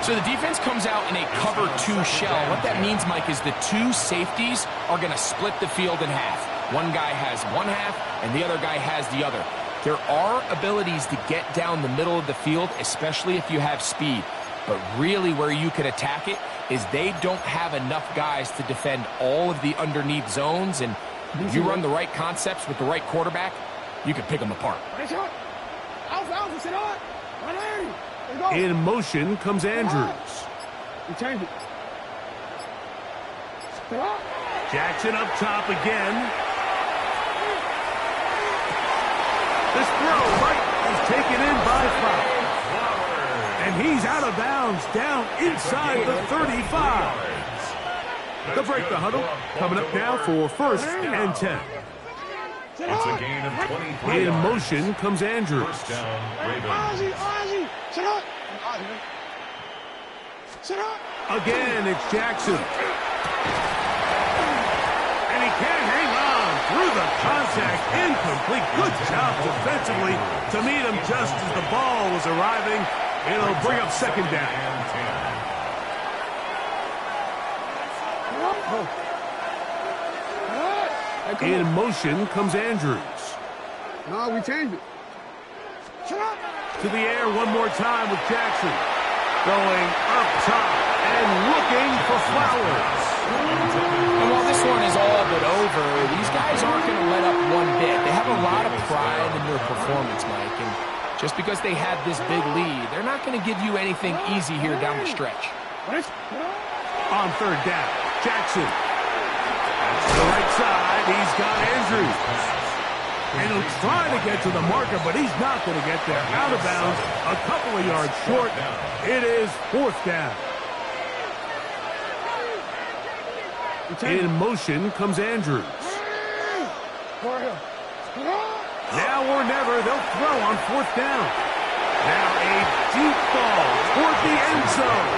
So the defense comes out in a cover 2 shell. What that means, Mike, is the 2 safeties are going to split the field in half. One guy has one half, and the other guy has the other. There are abilities to get down the middle of the field, especially if you have speed. But really where you can attack it is they don't have enough guys to defend all of the underneath zones. And if you run the right concepts with the right quarterback, you can pick them apart. In motion comes Andrews. Jackson up top again. This throw right is taken in by Flowers. And he's out of bounds down inside the 35. They'll break the huddle. Coming up now for 1st and 10. It's a gain of 23. In motion comes Andrews. First down, Ravens. Again, it's Jackson. And he can't hang on through the contact. Incomplete. Good job defensively to meet him just as the ball was arriving. It'll bring up 2nd down. In motion comes Andrews. No, we changed it. To the air one more time with Jackson. Going up top and looking for Flowers. And while this one is all but over, these guys aren't going to let up one bit. They have a lot of pride in their performance, Mike. And just because they have this big lead, they're not going to give you anything easy here down the stretch. On 3rd down, Jackson. To the right side, he's got Andrews. And he'll try to get to the marker, but he's not going to get there. Out of bounds, a couple of yards short. It is 4th down. In motion comes Andrews. Now or never, they'll throw on 4th down. Now a deep ball toward the end zone.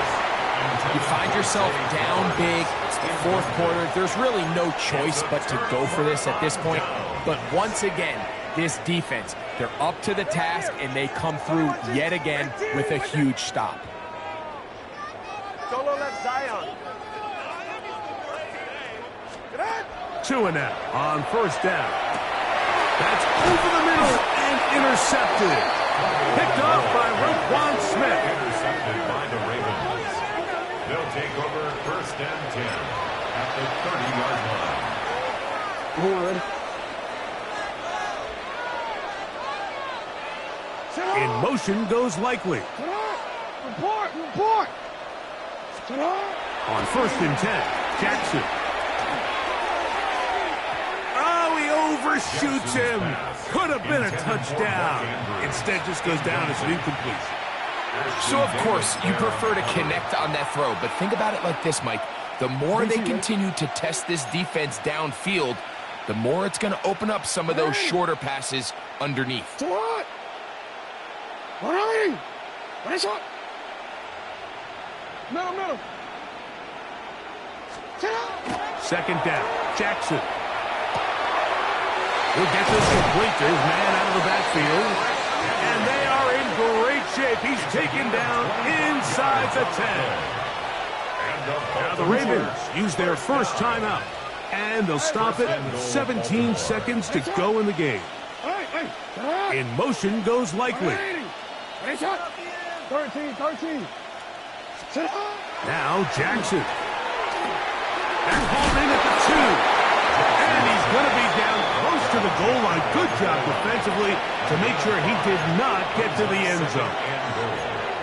You find yourself down big. It's the 4th quarter. There's really no choice but to go for this at this point. But once again, this defense, they're up to the task, and they come through yet again with a huge stop. Solo left Zion. 2 and out on 1st down. That's over the middle and intercepted. Picked off by Roquan Smith. Intercepted by the Ravens. They'll take over 1st and 10 at the 30-yard line. In motion goes Likely. Report. On 1st and 10, Jackson. Oh, he overshoots him. Could have been a touchdown. Instead, just goes down as an incomplete. So, of course, you prefer to connect on that throw, but think about it like this, Mike. The more they continue to test this defense downfield, the more it's going to open up some of those shorter passes underneath. Middle. 2nd down, Jackson. He'll get this complete to his man out of the backfield. And they are in great shape. He's taken down inside the 10. And Now the Ravens use their first timeout, and they'll stop it 17 seconds to go in the game. In motion goes Likely. 13. Now Jackson. They're called in at the 2. And he's going to be down close to the goal line. Good job defensively to make sure he did not get to the end zone.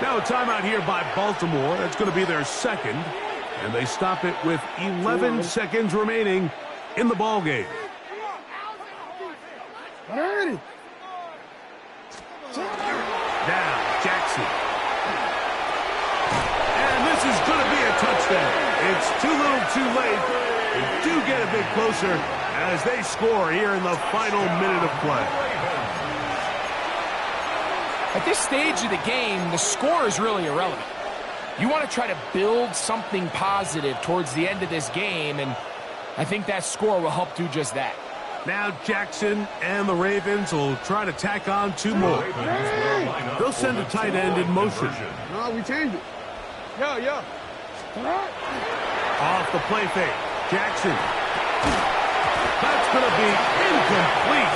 Now a timeout here by Baltimore. That's going to be their second. And they stop it with 11 seconds remaining in the ball game. Now Jackson. And this is going to be a touchdown. It's too little too late. They do get a bit closer as they score here in the final minute of play. At this stage of the game, the score is really irrelevant. You want to try to build something positive towards the end of this game, and I think that score will help do just that. Now Jackson and the Ravens will try to tack on 2 more. They'll send a tight end in motion. No, we changed it. Yo. Off the play fake. Jackson. That's going to be incomplete.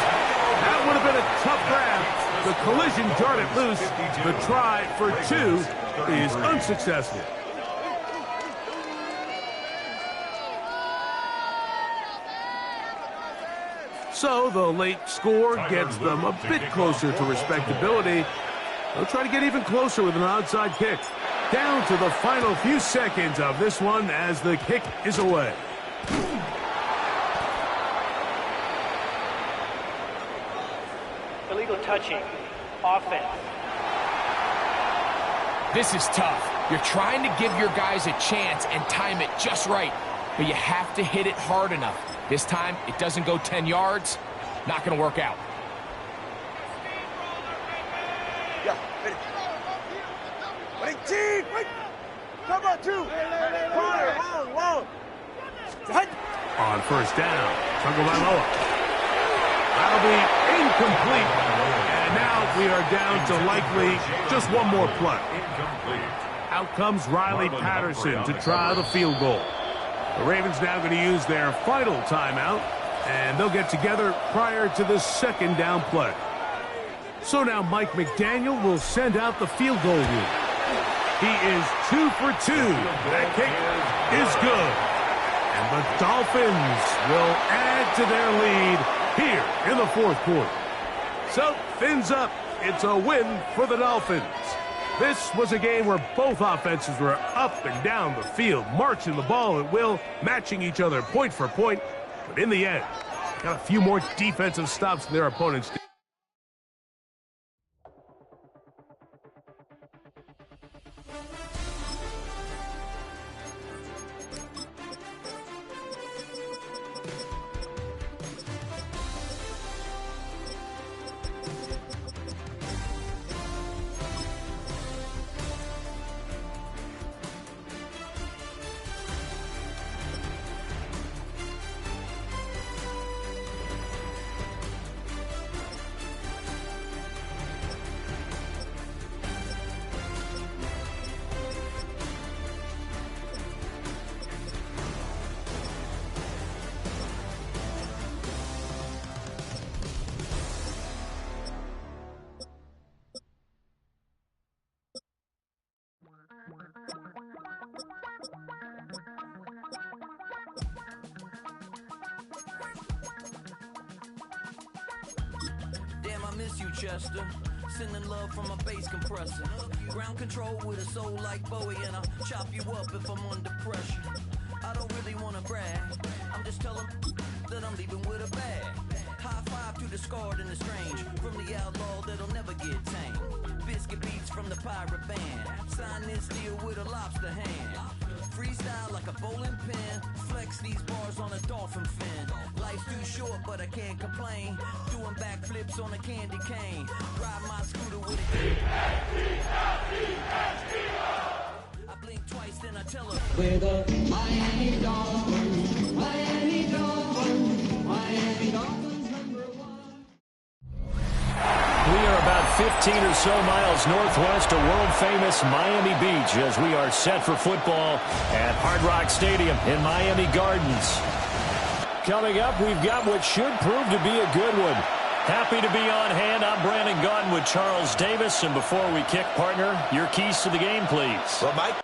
That would have been a tough grab. The collision darted loose. The try for 2 is unsuccessful. So the late score gets them a bit closer to respectability. They'll try to get even closer with an onside kick. Down to the final few seconds of this one as the kick is away. Illegal touching. Offense. This is tough. You're trying to give your guys a chance and time it just right, but you have to hit it hard enough. This time, it doesn't go 10 yards. Not going to work out. Yeah, ready. Wait. Come on, 2. Long. On first down, Tagovailoa. That'll be incomplete. And now we are down to likely just one more play. Out comes Riley Patterson to try the field goal. The Ravens now going to use their final timeout, and they'll get together prior to the second down play. So now Mike McDaniel will send out the field goal unit. He is 2 for 2. That kick is good. And the Dolphins will add to their lead here in the fourth quarter. So, fins up. It's a win for the Dolphins. This was a game where both offenses were up and down the field, marching the ball at will, matching each other point for point. But in the end, got a few more defensive stops than their opponents did. Damn, I miss you, Chester. Sending love from a bass compressor. Ground control with a soul like Bowie, and I'll chop you up if I'm under pressure. I don't really want to brag. I'm just telling that I'm leaving with a bag. High five to the scarred and the strange. From the outlaw that'll never get tamed. Biscuit beats from the pirate band. Sign this deal with a lobster hand. Freestyle like a bowling pin. Flex these bars on a dolphin fin. Life's too short, but I can't complain. Doing backflips on a candy cane. Ride my scooter with a I blink twice, then I tell her. We're the Miami Dolphins. Miami Dolphins. Miami Dolphins #1. We are about 50 15 or so miles northwest of world-famous Miami Beach as we are set for football at Hard Rock Stadium in Miami Gardens. Coming up, we've got what should prove to be a good one. Happy to be on hand. I'm Brandon Gaudin with Charles Davis. And before we kick, partner, your keys to the game, please. Well, Mike.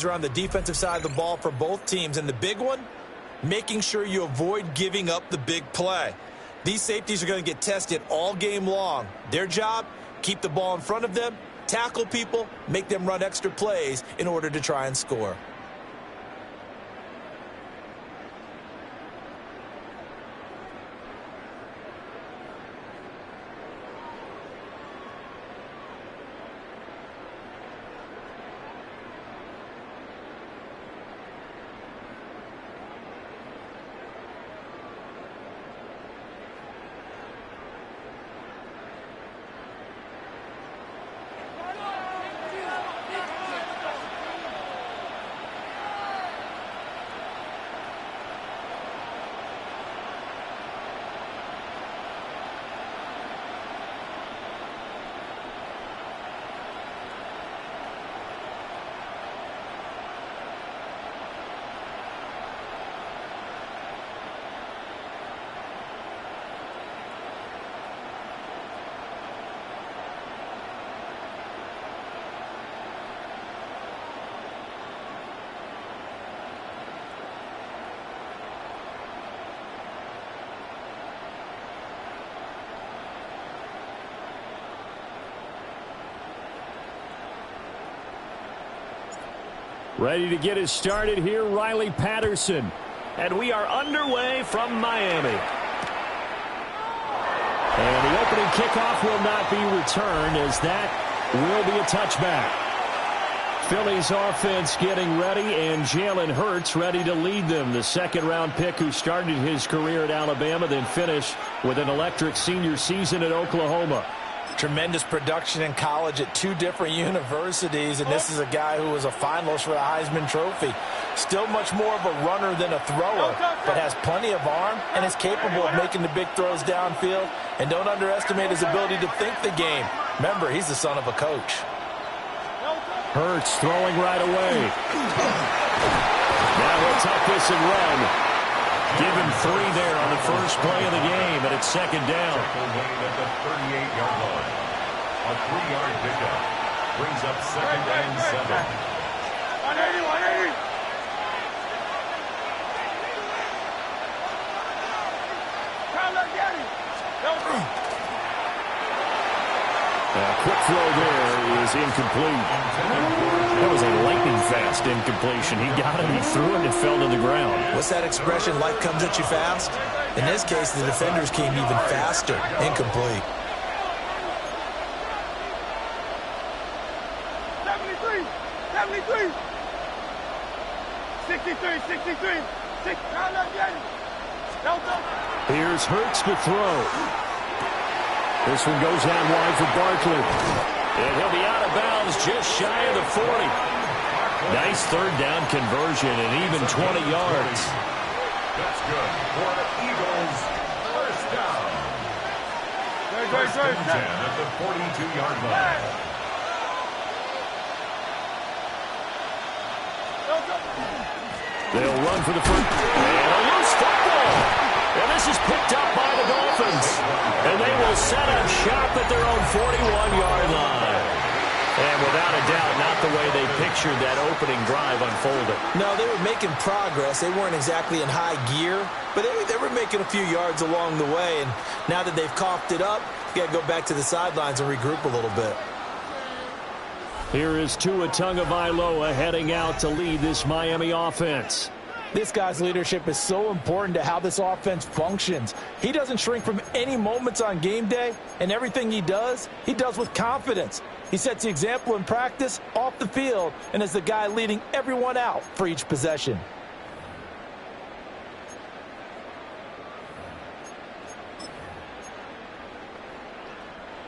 Are on the defensive side of the ball for both teams, and the big one, making sure you avoid giving up the big play. These safeties are going to get tested all game long. Their job, keep the ball in front of them, tackle people, make them run extra plays in order to try and score. Ready to get us started here, Riley Patterson. And we are underway from Miami. And the opening kickoff will not be returned, as that will be a touchback. Philly's offense getting ready, and Jalen Hurts ready to lead them. The second-round pick who started his career at Alabama, then finished with an electric senior season at Oklahoma. Tremendous production in college at 2 different universities, and this is a guy who was a finalist for the Heisman Trophy. Still much more of a runner than a thrower, but has plenty of arm and is capable of making the big throws downfield. And don't underestimate his ability to think the game. Remember, he's the son of a coach. Hurts throwing right away. Now he'll tuck this and run. Give him 3 there on the first play of the game, and it's second down. At the 38-yard line. A 3-yard pickup brings up second and 7. 180, 180. Quick throw there is incomplete. That was a lightning-fast incompletion. He got it, he threw it, and it fell to the ground. What's that expression, life comes at you fast? In this case, the defenders came even faster. Incomplete. 73, 73. 63, 63. Here's Hurts to throw. This one goes out wide for Barkley. And he'll be out of bounds just shy of the 40. Nice third down conversion and even 20 yards. That's good for the Eagles. First down. First and 10 at the 42-yard line. They'll run for the first. And a loose football. And this is picked up by the Dolphins. And they will set up shop at their own 41-yard line. And without a doubt, not the way they pictured that opening drive unfolded. No, they were making progress. They weren't exactly in high gear, but they were making a few yards along the way. And now that they've coughed it up, you got to go back to the sidelines and regroup a little bit. Here is Tua Tagovailoa heading out to lead this Miami offense. This guy's leadership is so important to how this offense functions. He doesn't shrink from any moments on game day, and everything he does with confidence. He sets the example in practice, off the field, and is the guy leading everyone out for each possession.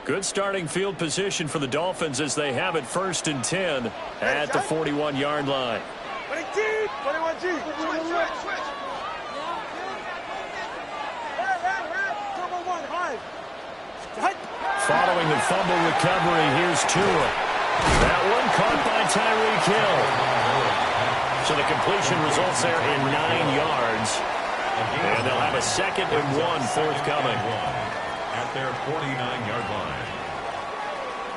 Good starting field position for the Dolphins as they have it first and 10 at the 41-yard line. 21G. Switch. Following the fumble recovery, here's Tua. That one caught by Tyreek Hill. So the completion results there in 9 yards. And they'll have a second and 1 forthcoming. At their 49-yard line.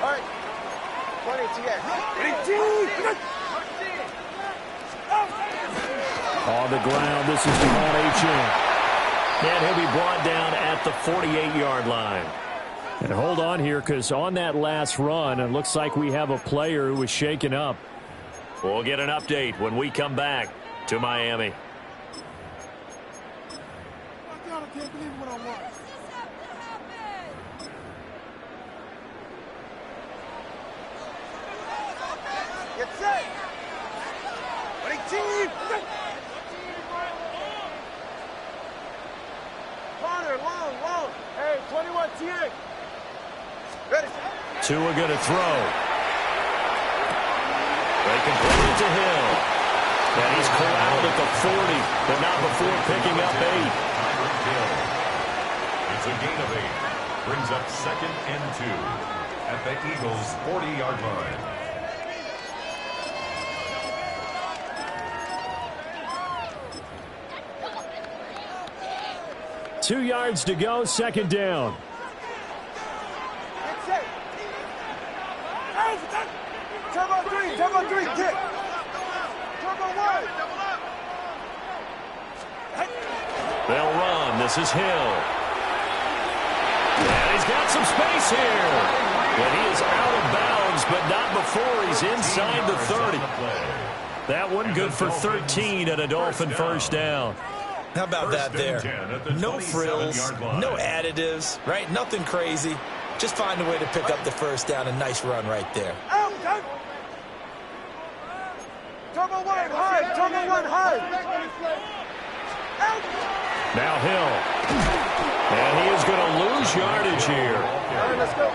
All right. 20 On the ground, this is Devon Achane. And he'll be brought down at the 48-yard line. And hold on here, because on that last run, it looks like we have a player who was shaken up. We'll get an update when we come back to Miami. I can't believe what I watched. Get set. 18. Corner, long. Hey, 21 TA. Ready. Tua going to throw. They complete it to Hill. And he's corralled at the 40, but not before picking up 8. It's a gain of 8. Brings up second and 2 at the Eagles' 40-yard line. Two yards to go, second down. Turbo 3, kick. Turbo 1. They'll run. This is Hill. And he's got some space here. And he is out of bounds, but not before he's inside the 30. That one good for 13 and a Dolphin first down. How about that there? No frills, no additives, right? Nothing crazy. Just find a way to pick up the first down. A nice run right there. Turbo one, high. Turbo one, high. Now Hill. And he is going to lose yardage here.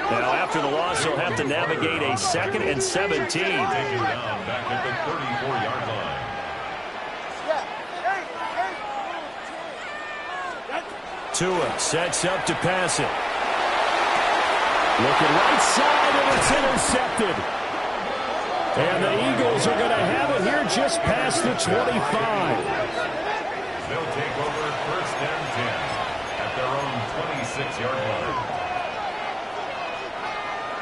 Now after the loss, he'll have to navigate a 2nd and 17. Taken down back at the 34-yard line. Tua sets up to pass it. Looking right side, and it's intercepted. And the Eagles are going to have it here just past the 25. They'll take over 1st and 10 at their own 26-yard line.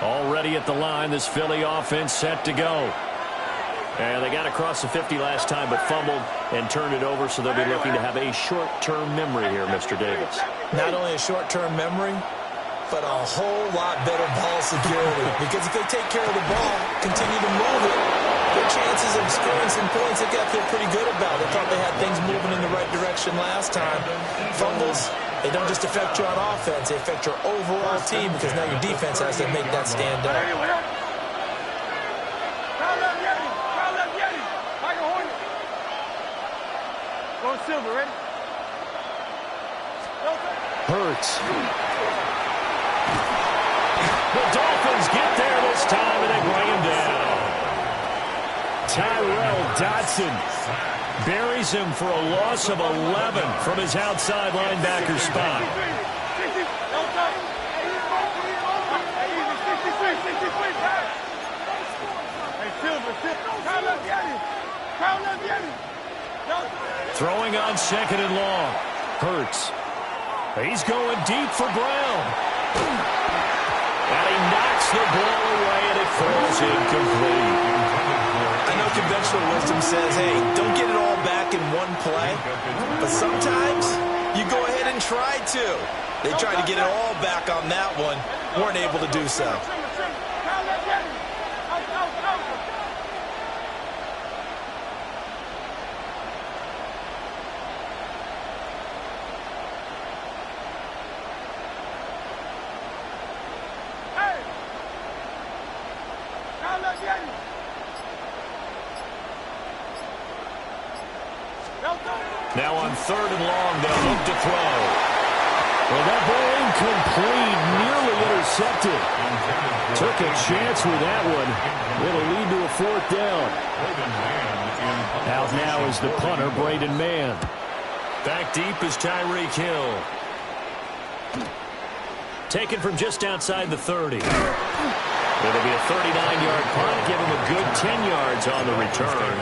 Already at the line, this Philly offense set to go. And they got across the 50 last time, but fumbled and turned it over, so they'll be looking to have a short-term memory here, Mr. Davis. Not only a short-term memory, but a whole lot better ball security. Because if they take care of the ball, continue to move it, their chances of scoring some points, they got to feel pretty good about. They thought they had things moving in the right direction last time. Fumbles, they don't just affect you on offense, they affect your overall team, because now your defense has to make that stand up. Silver, ready? Hurts. The Dolphins get there this time, and they bring him down. Tyrell Dodson buries him for a loss of 11 from his outside linebacker spot. Throwing on 2nd and long. Hurts. He's going deep for Brown. And he knocks the ball away, and it falls incomplete. I know conventional wisdom says, hey, don't get it all back in one play. But sometimes you go ahead and try to. They tried to get it all back on that one. Weren't able to do so. Now on 3rd and long, they'll look to throw. Well, that ball incomplete, nearly intercepted. Took a chance with that one. It'll lead to a 4th down. Out now is the punter, Braden Mann. Back deep is Tyreek Hill. Taken from just outside the 30. It'll be a 39-yard punt, give him a good 10 yards on the return.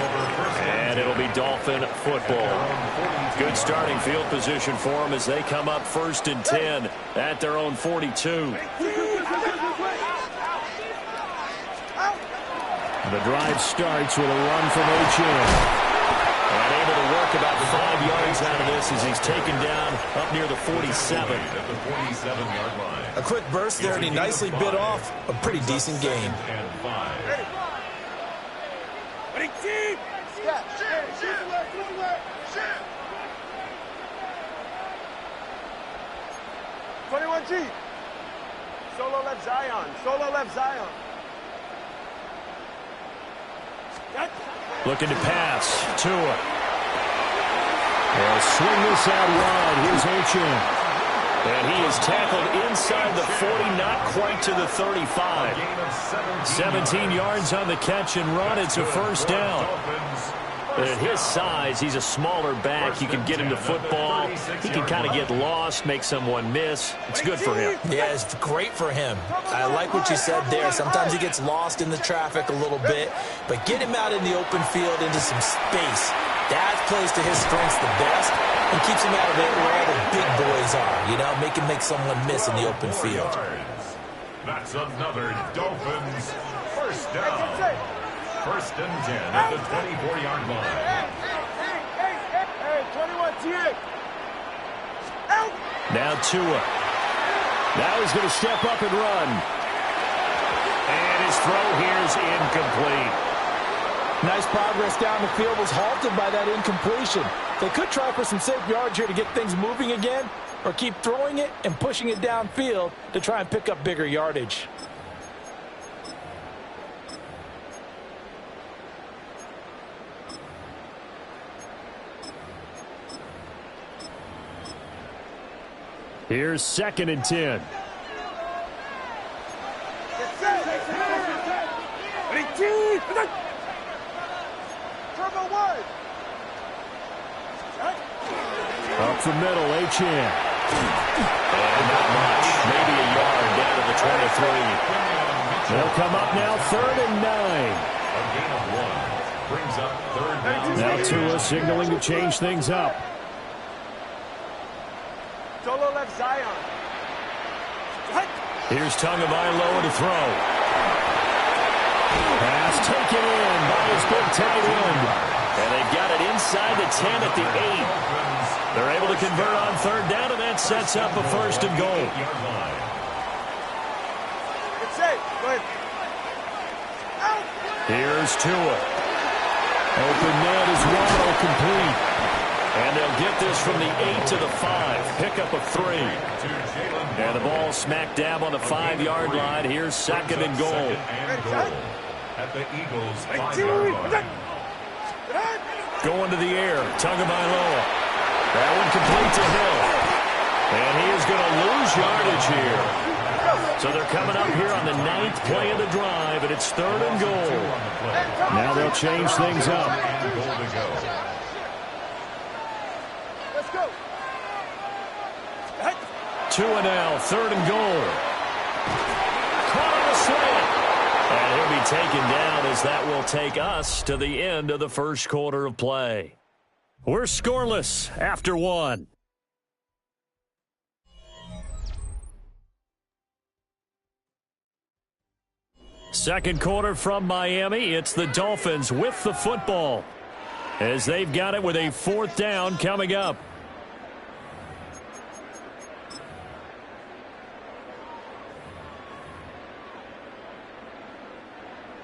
And it'll be Dolphin football. Good starting field position for them as they come up 1st and 10 at their own 42. The drive starts with a run from H.M. And able to work about 5 yards out of this as he's taken down up near the 47. At the 47-yard line. A quick burst there, and he nicely bit off a pretty decent game. 21G. Solo left Zion. Solo left Zion. Looking to pass. Tua. They'll swing this out wide. Here's H.M. And he is tackled inside the 40, not quite to the 35. 17 yards on the catch and run. It's a first down. At his size, he's a smaller back. You can get him to football. He can kind of get lost, make someone miss. It's good for him. Yeah, it's great for him. I like what you said there. Sometimes he gets lost in the traffic a little bit, but get him out in the open field into some space. That plays to his strengths the best and keeps him out of it where all the big boys are, you know, make him make someone miss in the open field. That's another Dolphins first down. 1st and 10 at the 24-yard line. Hey, 21 T. Now Tua. Now he's going to step up and run. And his throw here is incomplete. Nice progress down the field was halted by that incompletion. They could try for some safe yards here to get things moving again, or keep throwing it and pushing it downfield to try and pick up bigger yardage. Here's 2nd and 10. Up the middle, H.N. And not much. Maybe a yard down to the 23. They'll come up now 3rd and 9. A gain of 1. Brings up 3rd down. Now Tua signaling to change things up. Solo left Zion. Here's Tagovailoa to throw. Pass taken in by his big tight end. And they've got it inside the 10 at the 8. They're able to convert on 3rd down, and that sets up a 1st and goal. Good save. Go ahead. Out. Here's Tua. Open net is Waddle complete. And they'll get this from the 8 to the 5. Pickup of 3. And the ball smack dab on the 5-yard line. Here's 2nd and goal. At the Eagles' 5-yard line. Going to the air. Tagovailoa. That one complete to Hill. And he is going to lose yardage here. So they're coming up here on the 9th play of the drive, and it's 3rd and goal. Now they'll change things up. Let's go. Tua now, 3rd and goal. Caught on a slant. And he'll be taken down as that will take us to the end of the 1st quarter of play. We're scoreless after 1. Second quarter from Miami. It's the Dolphins with the football as they've got it with a 4th down coming up.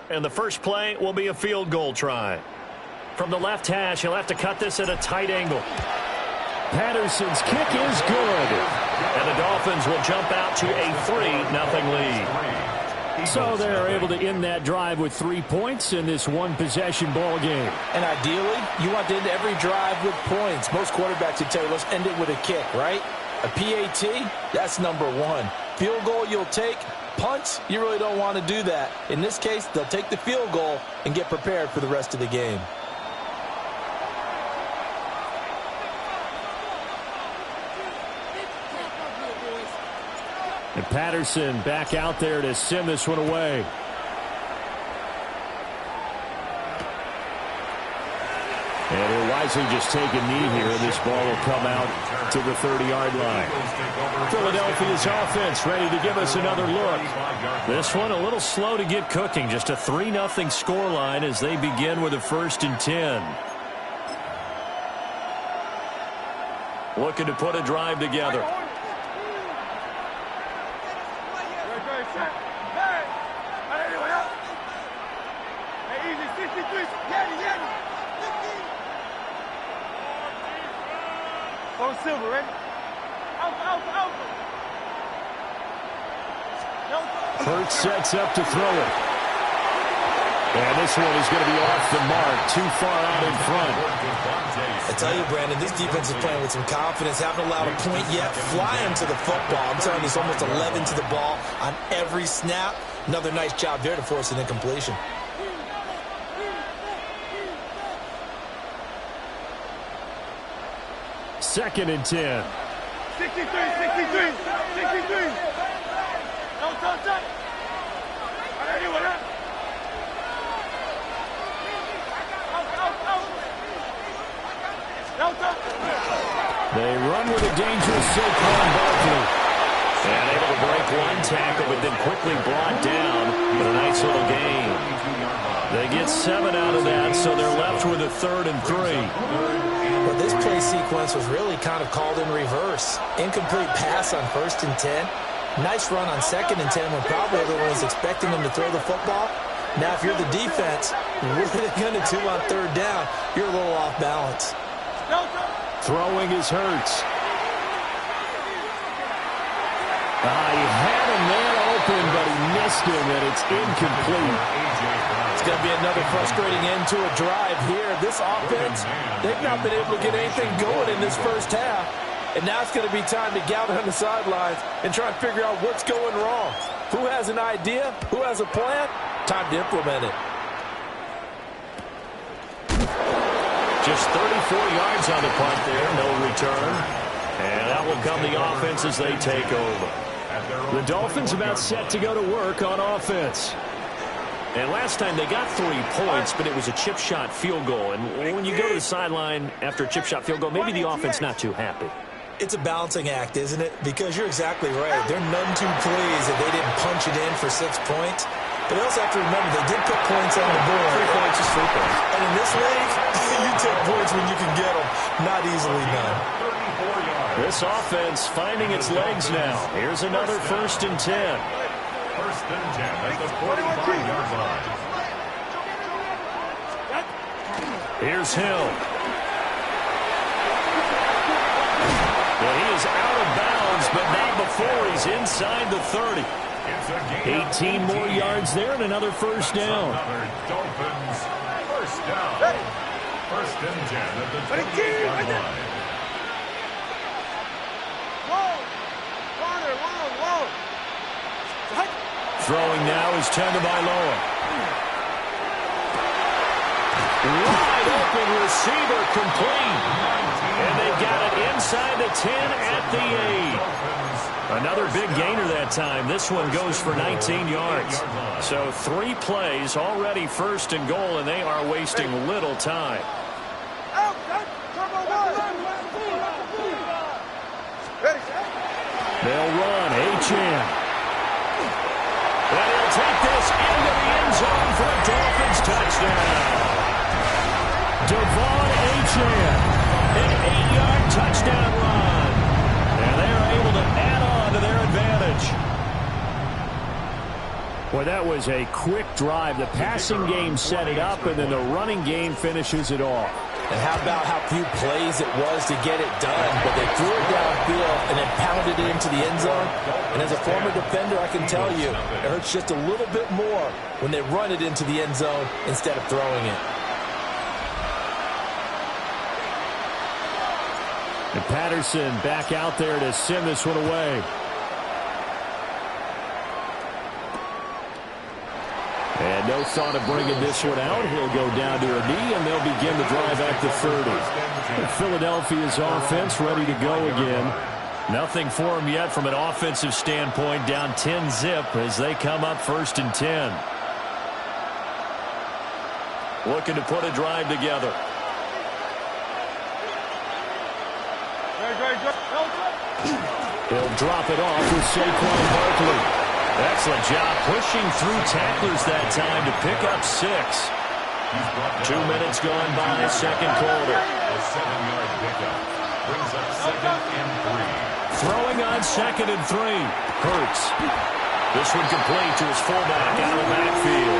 And the first play will be a field goal try. From the left hash, he'll have to cut this at a tight angle. Patterson's kick is good. And the Dolphins will jump out to a 3-0 lead. So they're able to end that drive with 3 points in this one-possession ball game. And ideally, you want to end every drive with points. Most quarterbacks would tell you, let's end it with a kick, right? A PAT, that's number 1. Field goal you'll take. Punts, you really don't want to do that. In this case, they'll take the field goal and get prepared for the rest of the game. And Patterson back out there to send this one away. And he'll wisely just take a knee here, and this ball will come out to the 30-yard line. Philadelphia's offense ready to give us another look. This one a little slow to get cooking. Just a 3-0 scoreline as they begin with a 1st and 10. Looking to put a drive together. Silver, ready? Out. Hurts sets up to throw it. And this one is going to be off the mark, too far out in front. I tell you, Brandon, this defense is playing with some confidence. Haven't allowed a point yet. Flying to the football. I'm telling you, it's almost 11 to the ball on every snap. Another nice job there to force an incompletion. Second and 10. 63. Don't. They run with a dangerous Saquon Barkley. And able to break one tackle, but then quickly brought down with a nice little gain. They get 7 out of that, so they're left with a 3rd and 3. But this play sequence was really kind of called in reverse. Incomplete pass on 1st and 10. Nice run on 2nd and 10 when probably everyone was expecting him to throw the football. Now, if you're the defense, what are they going to do on third down? You're a little off balance. Throwing is Hurts. He had a man open, but he missed him, and it's incomplete. It's going to be another frustrating end to a drive here. This offense, they've not been able to get anything going in this first half. And now it's going to be time to gather on the sidelines and try and figure out what's going wrong. Who has an idea? Who has a plan? Time to implement it. Just 34 yards on the punt there, no return. And that will come the offense as they take over. The Dolphins about set to go to work on offense. And last time they got 3 points, but it was a chip shot field goal. And when you go to the sideline after a chip shot field goal, maybe the offense not too happy. It's a balancing act, isn't it? Because you're exactly right. They're none too pleased that they didn't punch it in for 6 points. But they also have to remember they did put points on the board. 3 points is 3 points. And in this league, you take points when you can get them. Not easily done. This offense finding its legs now. Here's another 1st and 10. 1st and 10 at the 45-yard line. Here's Hill. And he is out of bounds, but not before he's inside the 30. 18 more yards there and another 1st down. Dolphins 1st down. 1st and 10 at the 28-yard line. Throwing now is Tagovailoa. Wide open receiver complete. And they've got it inside the 10 at the 8. Another big gainer that time. This one goes for 19 yards. So 3 plays, already 1st and goal, and they are wasting little time. They'll run. Achane. And he'll take this into the end zone for a Dolphins touchdown. Devon Achane, an 8-yard touchdown run. And they are able to add on to their advantage. Boy, that was a quick drive. The passing game set it up, and then the running game finishes it off. And how about how few plays it was to get it done, but they threw it downfield and then pounded it into the end zone. And as a former defender, I can tell you, it hurts just a little bit more when they run it into the end zone instead of throwing it. And Patterson back out there to send this one away. And no thought of bringing this one out. He'll go down to a knee, and they'll begin the drive at the 30. And Philadelphia's offense ready to go again. Nothing for them yet from an offensive standpoint. Down 10-zip as they come up 1st and 10. Looking to put a drive together. He'll drop it off with Saquon Barkley. Excellent job pushing through tacklers that time to pick up 6. 2 minutes gone by, 2nd quarter. A 7-yard pickup brings up 2nd and 3. Throwing on 2nd and 3. Hurts. This one complete to his fullback out of the backfield.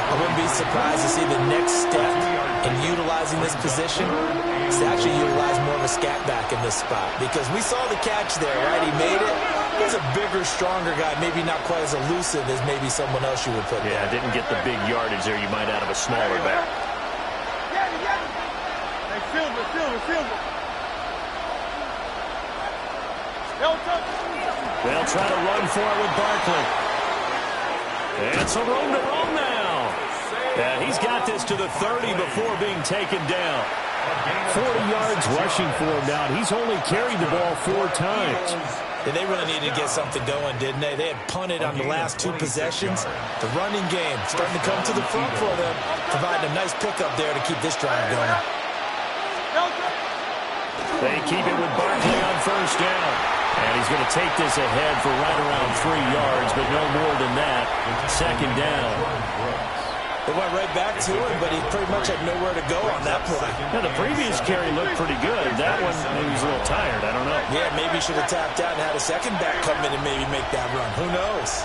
I wouldn't be surprised to see the next step in utilizing this position is to actually utilize more of a scat back in this spot. Because we saw the catch there, right? He made it. He's a bigger, stronger guy, maybe not quite as elusive as maybe someone else you would put there. Yeah, didn't get the big yardage there you might out of a smaller back. Hey, Silver. They'll try to run for it with Barkley. And some room to roam now. And he's got this to the 30 before being taken down. 40 yards rushing for him now. He's only carried the ball 4 times. And they really needed to get something going, didn't they? They had punted on the last 2 possessions. The running game starting to come to the front for them, providing a nice pickup there to keep this drive going. They keep it with Barkley on 1st down. And he's going to take this ahead for right around 3 yards, but no more than that. 2nd down. They went right back to him, but he pretty much had nowhere to go on that play. Now, the previous carry looked pretty good. That one, maybe he's a little tired. I don't know. Yeah, maybe he should have tapped out and had a second back come in and maybe make that run. Who knows?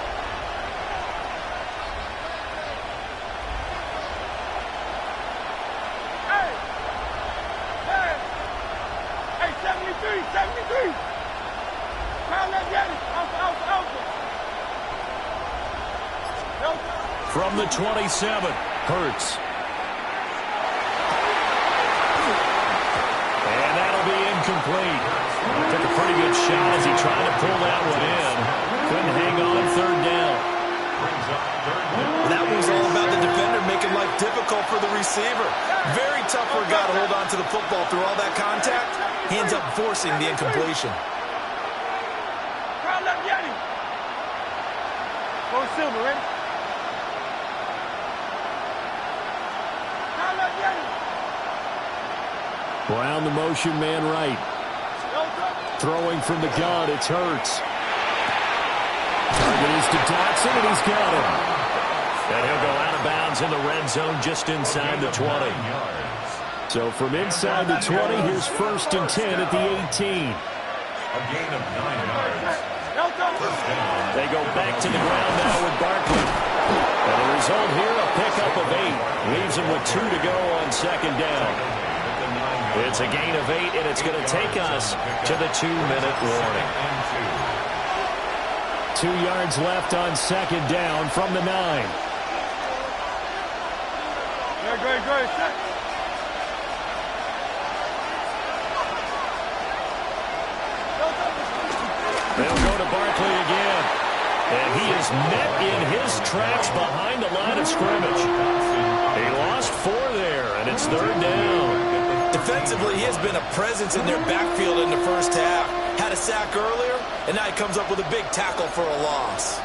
From the 27, Hurts. And that'll be incomplete. Took a pretty good shot as he tried to pull that one in. Couldn't hang on third down. That was all about the defender making life difficult for the receiver. Very tough for a guy to hold on to the football through all that contact. He ends up forcing the incompletion. Go Silver, ready? Brown, the motion man right. Throwing from the gun, it's Hurts. Target is to Dotson, and he's got him. And he'll go out of bounds in the red zone just inside the 20. So from inside the 20, here's 1st and 10 at the 18. A gain of 9 yards. They go back to the ground now with Barkley. And the result here, a pickup of 8. Leaves him with 2 to go on 2nd down. It's a gain of 8, and it's going to take us to the 2-minute warning. 2 yards left on 2nd down from the 9. Great. They'll go to Barkley again. And he is met in his tracks behind the line of scrimmage. He lost 4 there, and it's 3rd down. Defensively, he has been a presence in their backfield in the first half. Had a sack earlier, and now he comes up with a big tackle for a loss.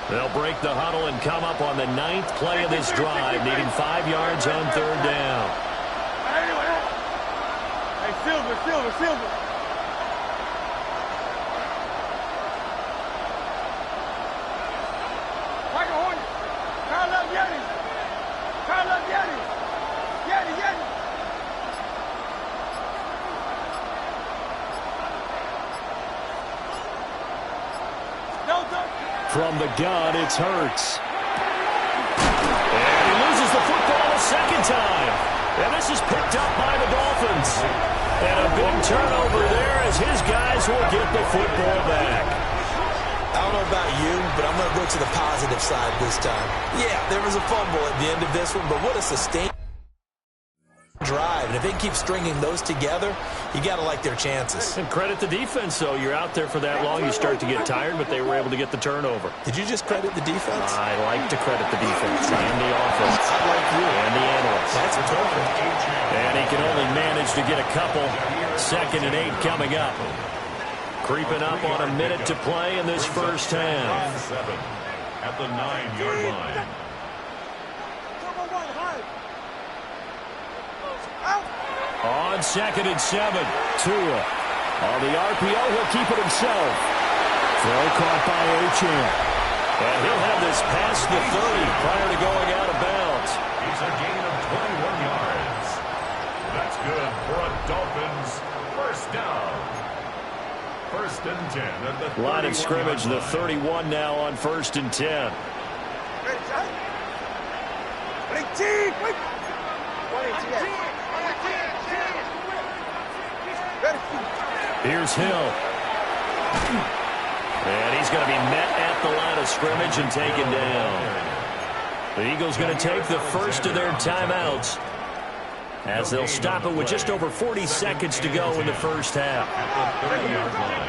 They'll break the huddle and come up on the 9th play of this drive, needing 5 yards on 3rd down. Hey, Silver. Michael Horton. Kyle up Yeti. Yeti. From the gun, it's Hurts. And he loses the football a 2nd time. And this is picked up by the Dolphins. And a big turnover there as his guys will get the football back. I don't know about you, but I'm going to go to the positive side this time. Yeah, there was a fumble at the end of this one, but what a sustained drive. And if they keep stringing those together, you got to like their chances. And credit the defense, though. You're out there for that long, you start to get tired, but they were able to get the turnover. Did you just credit the defense? I like to credit the defense and the offense. I like you. And the analysts. That's perfect. And he can only manage to get a couple. 2nd and 8 coming up. Creeping up on a minute to play in this first half. 7 at the 9-yard line. On 2nd and 7, Tua. On the RPO, he'll keep it himself. Throw caught by Achane. And he'll have this past the 30 prior to going out of bounds. It's a gain of 21 yards. That's good for a Dolphins first down. 1st and 10 at the line of scrimmage, the 31 now on 1st and 10. Here's Hill. And he's going to be met at the line of scrimmage and taken down. The Eagles going to take the first of their timeouts as they'll stop it with just over 40 seconds to go in the first half. At the 30-yard line.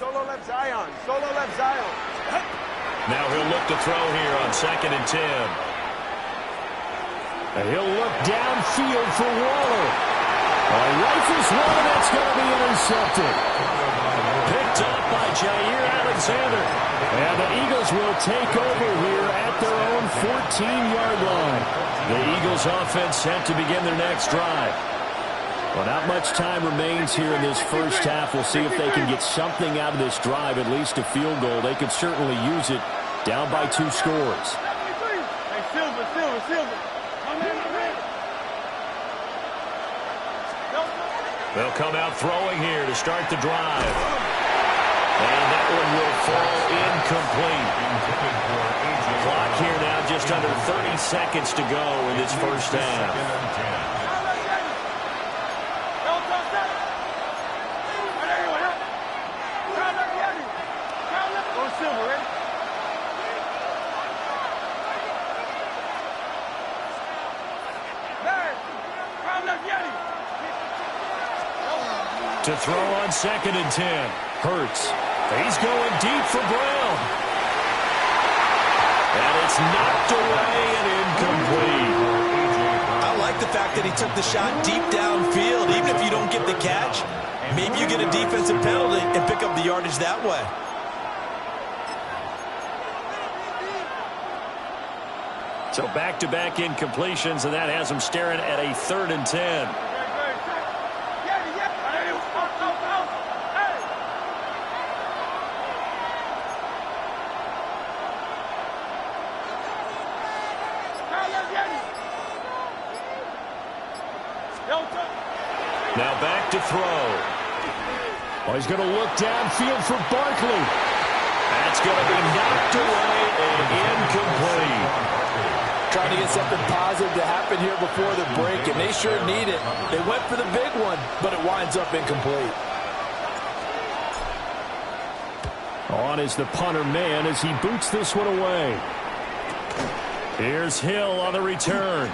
Solo left Zion. Now he'll look to throw here on 2nd and 10. And he'll look downfield for Waller. Rifles one, that's going to be intercepted. Picked up by Jair Alexander. And the Eagles will take over here at their own 14-yard line. The Eagles offense set to begin their next drive. Well, not much time remains here in this first half. We'll see if they can get something out of this drive, at least a field goal. They could certainly use it down by 2 scores. Hey, Silver. They'll come out throwing here to start the drive. And that one will fall incomplete. Clock here now just just under 30 seconds to go in this first half. To throw on 2nd and 10. Hurts. He's going deep for Brown. And it's knocked away and incomplete. I like the fact that he took the shot deep downfield. Even if you don't get the catch, maybe you get a defensive penalty and pick up the yardage that way. So back-to-back incompletions, and that has him staring at a 3rd and 10. Now back to throw. Oh, he's going to look downfield for Barkley. That's going to be knocked away and incomplete. Trying to get something positive to happen here before the break, and they sure need it. They went for the big one, but it winds up incomplete. On is the punter man as he boots this one away. Here's Hill on the return.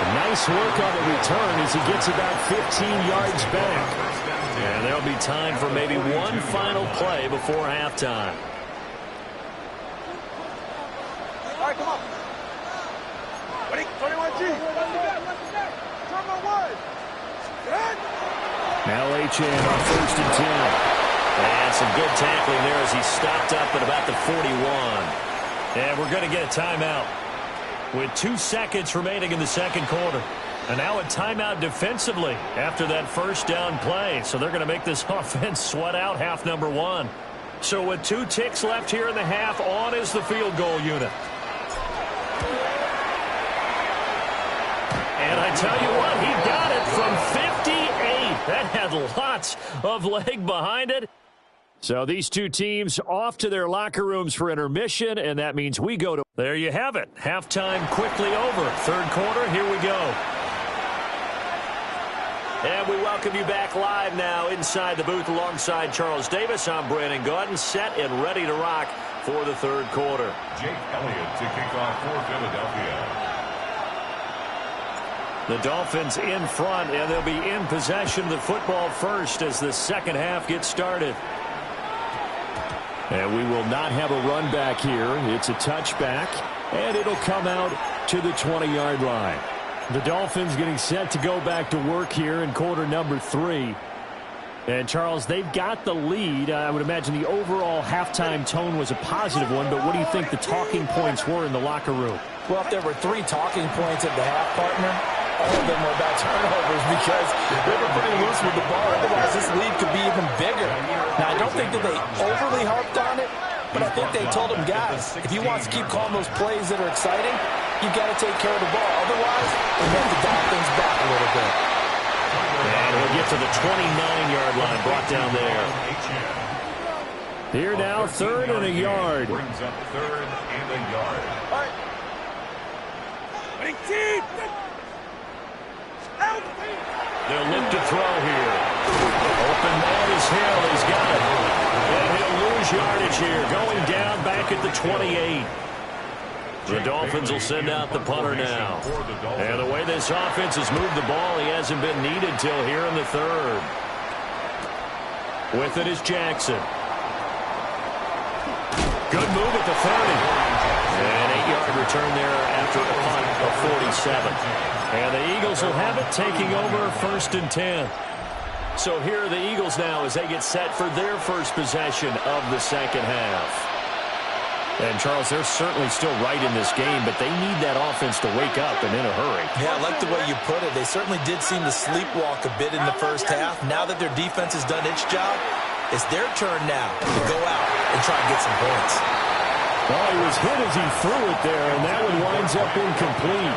Nice work on the return as he gets about 15 yards back. And there'll be time for maybe one final play before halftime. All right, come on. Ready? 21G. Turbo 1. Good. Now Achane on 1st and 10. And some good tackling there as he stopped up at about the 41. And we're going to get a timeout with 2 seconds remaining in the second quarter. And now a timeout defensively after that first down play. So they're going to make this offense sweat out half number 1. So with 2 ticks left here in the half, on is the field goal unit. And I tell you what, he got it from 58. That had lots of leg behind it. So these two teams off to their locker rooms for intermission, and that means we go to... There you have it. Halftime quickly over. Third quarter, here we go. And we welcome you back live now inside the booth alongside Charles Davis. I'm Brandon Gaudin, set and ready to rock for the third quarter. Jake Elliott to kick off for Philadelphia. The Dolphins in front, and they'll be in possession of the football first as the second half gets started. And we will not have a run back here. It's a touchback, and it'll come out to the 20-yard line. The Dolphins getting set to go back to work here in quarter number 3. And, Charles, they've got the lead. I would imagine the overall halftime tone was a positive one, but what do you think the talking points were in the locker room? Well, if there were 3 talking points at the half, partner, all of them were about turnovers because they were pretty loose with the ball. Otherwise, this lead could be even bigger. Now, I don't think that they overly harped on it, but I think they told them, guys, if you want to keep calling those plays that are exciting, you've got to take care of the ball. Otherwise, we have to dial things back a little bit. And we'll get to the 29-yard line, brought down there. Here now, 3rd and a yard. Brings up 3rd and a yard. All right. Ready, team. They'll look to throw here. Open man is Hill. He's got it. And he'll lose yardage here. Going down back at the 28. The Dolphins will send out the punter now. And the way this offense has moved the ball, he hasn't been needed till here in the 3rd. With it is Jackson. Good move at the 30. An 8-yard return there after a punt of 47. And the Eagles will have it, taking over 1st and 10. So here are the Eagles now as they get set for their first possession of the second half. And, Charles, they're certainly still right in this game, but they need that offense to wake up and in a hurry. Yeah, I like the way you put it. They certainly did seem to sleepwalk a bit in the first half. Now that their defense has done its job, it's their turn now to go out and try and get some points. Well, he was hit as he threw it there, and that one winds up incomplete.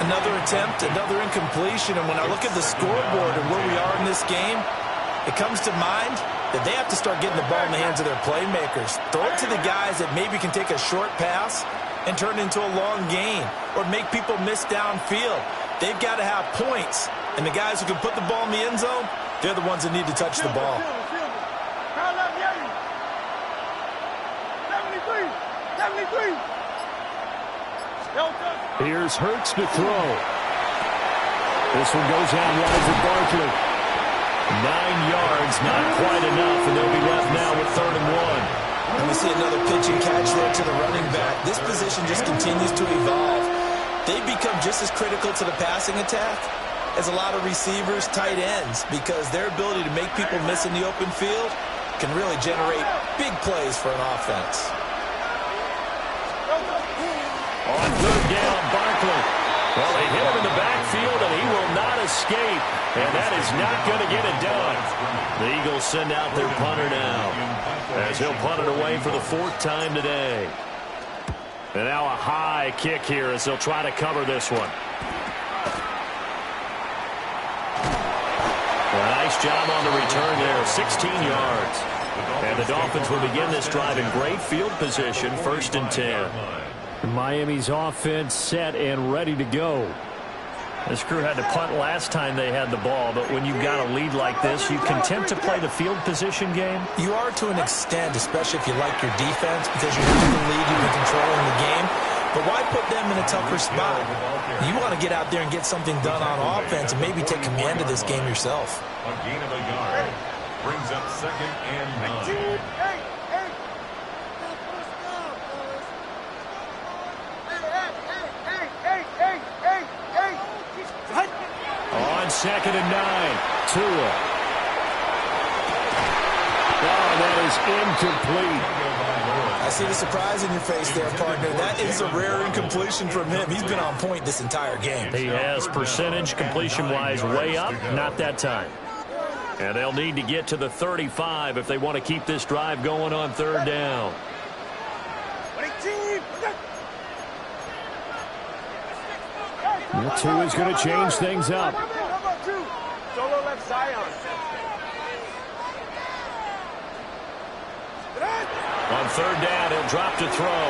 Another attempt, another incompletion, and when I look at the scoreboard and where we are in this game, it comes to mind that they have to start getting the ball in the hands of their playmakers. Throw it to the guys that maybe can take a short pass and turn it into a long gain or make people miss downfield. They've got to have points. And the guys who can put the ball in the end zone, they're the ones that need to touch the ball. 73. Here's Hurts to throw. This one goes out wide for Barkley. 9 yards, not quite enough, and they'll be left now with 3rd and 1. And we see another pitch and catch there to the running back. This position just continues to evolve. They've become just as critical to the passing attack as a lot of receivers, tight ends, because their ability to make people miss in the open field can really generate big plays for an offense. On 3rd down, Barkley. Well, they hit him in the backfield, and he will not escape. And that is not going to get it done. The Eagles send out their punter now, as he'll punt it away for the 4th time today. And now a high kick here as they'll try to cover this one. A nice job on the return there, 16 yards. And the Dolphins will begin this drive in great field position, 1st and 10. Miami's offense set and ready to go. This crew had to punt last time they had the ball, but when you've got a lead like this, you content to play the field position game? You are to an extent, especially if you like your defense, because you have the lead, you've been controlling the game. But why put them in a tougher spot? You want to get out there and get something done on offense and maybe take command of this game yourself. A gain of a yard brings up 2nd and 9. On 2nd and 9, Tua. Oh, that is incomplete. I see the surprise in your face there, partner. That is a rare incompletion from him. He's been on point this entire game. He has percentage completion-wise way up, not that time. And they'll need to get to the 35 if they want to keep this drive going on 3rd down. Tua is going to change things up. Solo left Zion. On 3rd down, he'll drop to throw.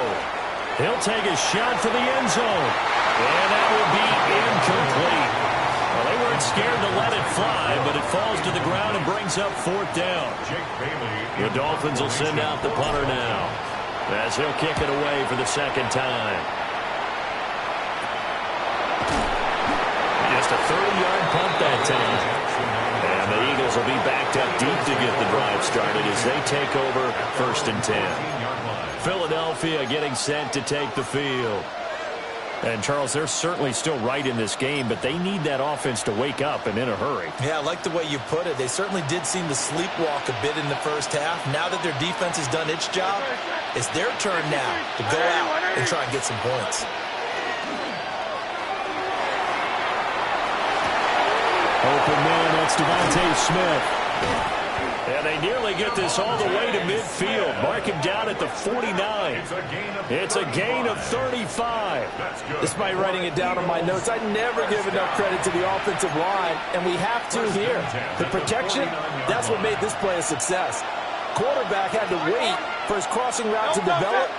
He'll take a shot for the end zone. And that will be incomplete. Well, they weren't scared to let it fly, but it falls to the ground and brings up 4th down. The Dolphins will send out the punter now, as he'll kick it away for the 2nd time. Just a 30-yard punt that time. And the Eagles will be backed up deep to get the drive started as they take over 1st and 10. Philadelphia getting set to take the field. And, Charles, they're certainly still right in this game, but they need that offense to wake up and in a hurry. Yeah, I like the way you put it. They certainly did seem to sleepwalk a bit in the first half. Now that their defense has done its job, it's their turn now to go out and try and get some points. Open man, that's Devontae Smith. And they nearly get this all the way to midfield. Mark him down at the 49. It's a gain of 35. Despite writing it down on my notes, I never give enough credit to the offensive line, and we have to here. The protection, that's what made this play a success. Quarterback had to wait for his crossing route to develop,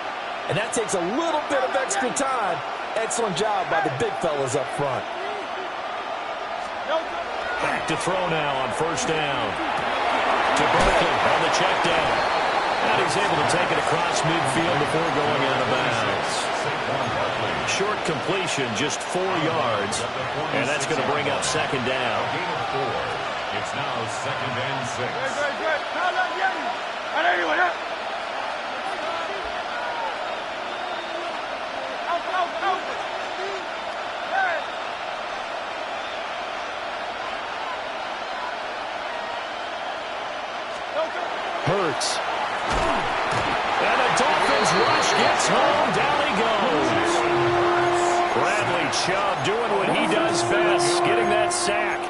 and that takes a little bit of extra time. Excellent job by the big fellas up front. Back to throw now on 1st down. To Barkley on the check down. And he's able to take it across midfield before going out of bounds. Short completion, just 4 yards. And that's going to bring up 2nd down. It's now 2nd and 6. Hurts. And the Dolphins rush gets home. Down he goes. Bradley Chubb doing what he does best, getting that sack.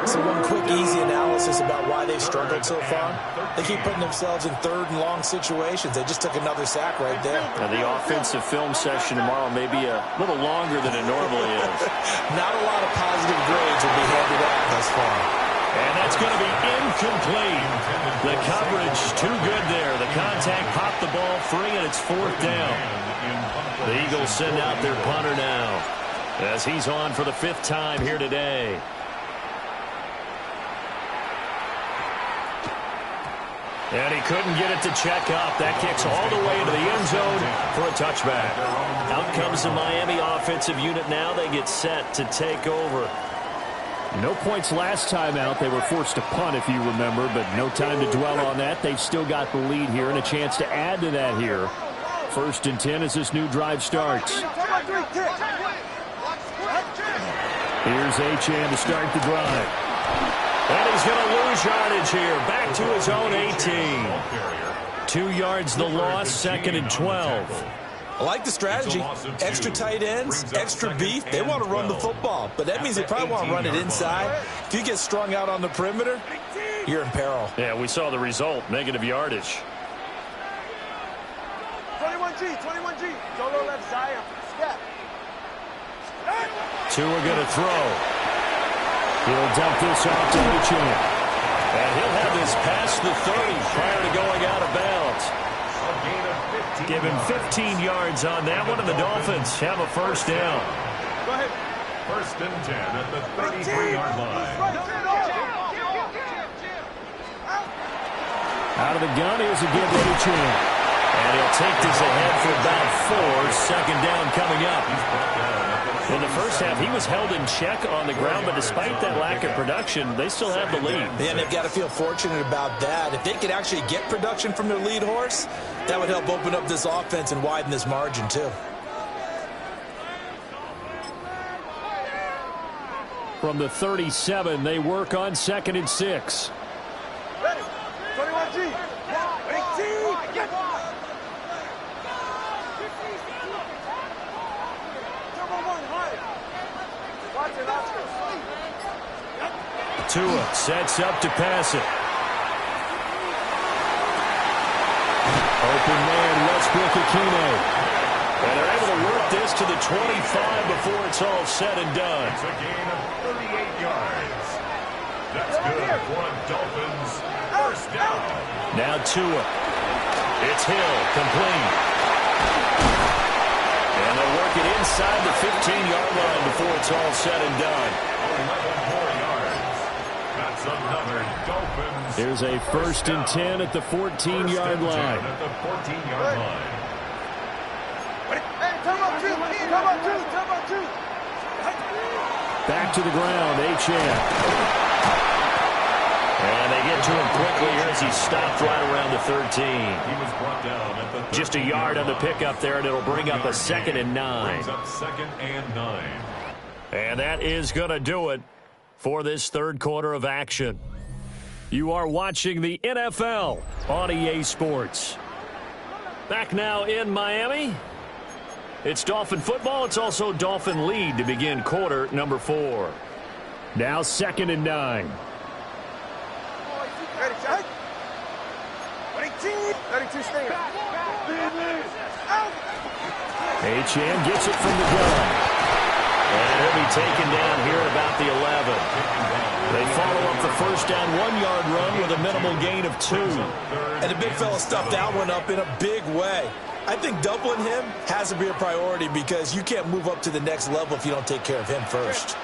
So one quick, easy analysis about why they've struggled so far. They keep putting themselves in 3rd and long situations. They just took another sack right there. Now the offensive film session tomorrow may be a little longer than it normally is. Not a lot of positive grades will be handed out thus far. And that's going to be incomplete. The coverage too good there. The contact popped the ball free, and it's 4th down. The Eagles send out their punter now as he's on for the 5th time here today. And he couldn't get it to check up. That kicks all the way into the end zone for a touchback. Out comes the Miami offensive unit now. They get set to take over. No points last time out. They were forced to punt, if you remember, but no time to dwell on that. They've still got the lead here and a chance to add to that here. 1st and 10 as this new drive starts. Here's Achane to start the drive. And he's going to lose yardage here. Back to his own 18. 2 yards the loss, 2nd and 12. I like the strategy. Extra tight ends, extra beef. They want to run the football, but that means they probably want to run it inside. If you get strung out on the perimeter, you're in peril. Yeah, we saw the result, negative yardage. 21G. Solo left side. Step. Tua going to throw. He'll dump this off to Achane. And he'll have this past the 30 prior to going out of bounds. Give him 15 yards on that one, and the Dolphins have a 1st down. Go ahead. 1st and 10 at the 33-yard line. Out of the gun, here's a give to Achane. And he'll take this ahead for about 4. 2nd down coming up. In the first half, he was held in check on the ground, but despite that lack of production, they still have the lead. And they've got to feel fortunate about that. If they could actually get production from their lead horse, that would help open up this offense and widen this margin, too. From the 37, they work on 2nd and 6. Ready. 21G. 18. Tua sets up to pass it. Open man, Westbrook-Ikhine. And they're able to work this to the 25 before it's all said and done. It's a gain of 38 yards. That's good for a Dolphins 1st down. Now Tua. It's Hill, complete. And they'll work it inside the 15-yard line before it's all said and done. 11 more yards. That's another Dolphins. Here's a 1st and 10 at the 14-yard line. At the 14-yard line. Hey, turn on two. Back to the ground, Achane. And they get to him quickly here as he stopped right around the 13. He was brought down at the 13. Just a yard on the pickup there, and it'll bring up a 2nd and 9. Brings up 2nd and 9. And that is going to do it for this 3rd quarter of action. You are watching the NFL on EA Sports. Back now in Miami. It's Dolphin football. It's also Dolphin lead to begin quarter number 4. Now 2nd and 9. Ready, check. 32 stand. Achane gets it from the gun. And he'll be taken down here at about the 11. They follow up the 1st down 1-yard run with a minimal gain of 2. And the big fella stuffed that one up in a big way. I think doubling him has to be a priority because you can't move up to the next level if you don't take care of him first.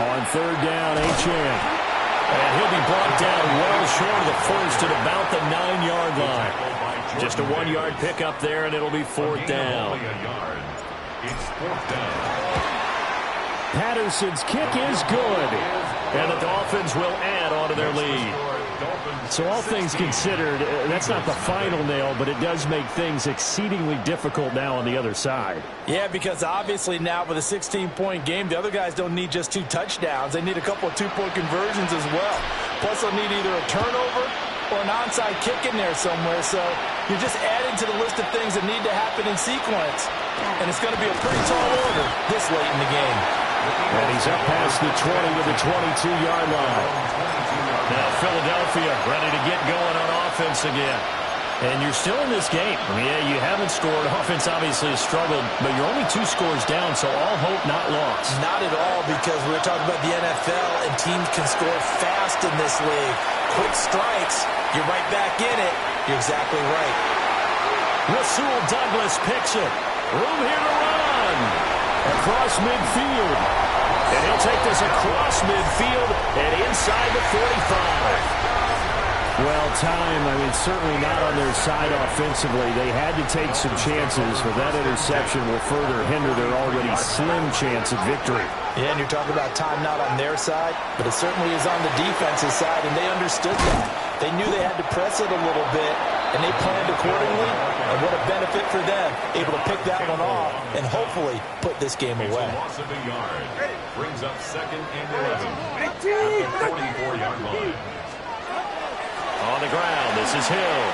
On 3rd down, Achane. And he'll be brought down well short of the 1st at about the 9-yard line. Just a 1-yard pickup there, and it'll be 4th down. It's 4th down. Patterson's kick is good. And the Dolphins will add on to their lead. So all things considered, that's not the final nail, but it does make things exceedingly difficult now on the other side. Yeah, because obviously now with a 16-point game, the other guys don't need just 2 touchdowns. They need a couple of 2-point conversions as well. Plus they'll need either a turnover or an onside kick in there somewhere. So you're just adding to the list of things that need to happen in sequence. And it's going to be a pretty tall order this late in the game. And he's up past the 20 to the 22-yard line. Now Philadelphia ready to get going on offense again. And you're still in this game. I mean, yeah, you haven't scored. Offense obviously has struggled, but you're only 2 scores down, so all hope not lost. Not at all, because we were talking about the NFL, and teams can score fast in this league. Quick strikes, you're right back in it. You're exactly right. Rasul Douglas picks it. Room here to run. Across midfield. And he'll take this across midfield and inside the 45. Well, time, I mean, certainly not on their side offensively. They had to take some chances, but that interception will further hinder their already slim chance of victory. Yeah, and you're talking about time not on their side, but it certainly is on the defense's side, and they understood that. They knew they had to press it a little bit, and they planned accordingly, and what a benefit for them, able to pick that one off and hopefully put this game away. Loss of a yard. Brings up 2nd and 11 at the 44-yard line. On the ground, this is Hill.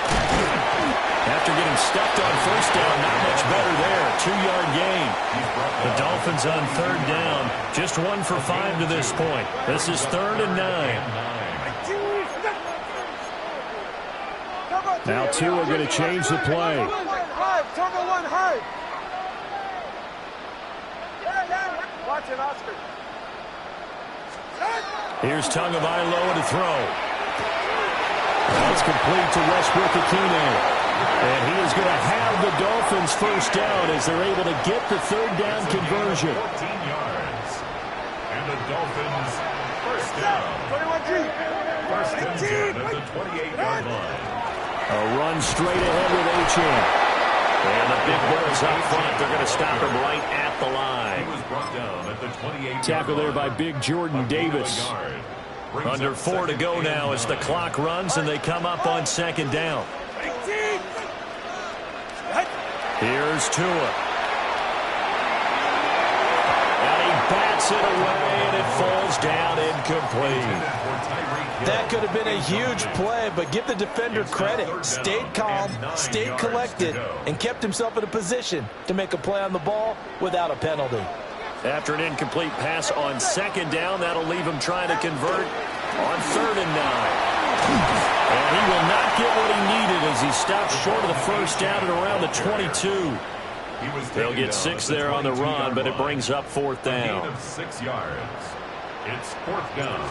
After getting stuffed on first down, not much better there. 2-yard gain. The Dolphins on 3rd down. Just 1 for 5 to this point. This is 3rd and 9. Now 2 are going to change the play. Turbo 1 hard. Watch it, Oscar. Here's Tagovailoa to throw. That's complete to Westbrook-Ikhine. And he is going to have the Dolphins first down as they're able to get the 3rd down conversion. 14 yards. And the Dolphins first down. 1st and 10 at the 28-yard line. A run straight ahead with Achane. And the big boys up front. They're going to stop him right at the line. He was brought down at the 28-yard Tackle there by big Jordan Davis. Under 4 to go now as the clock runs and they come up on 2nd down. Here's Tua. And he bats it away and it falls down incomplete. That could have been a huge play, but give the defender credit. Stayed calm, stayed collected, and kept himself in a position to make a play on the ball without a penalty. After an incomplete pass on 2nd down, that'll leave him trying to convert on 3rd and 9. And he will not get what he needed as he stops short of the first down at around the 22. They'll get 6 there on the run, but it brings up 4th down. Gain of 6 yards. It's 4th down.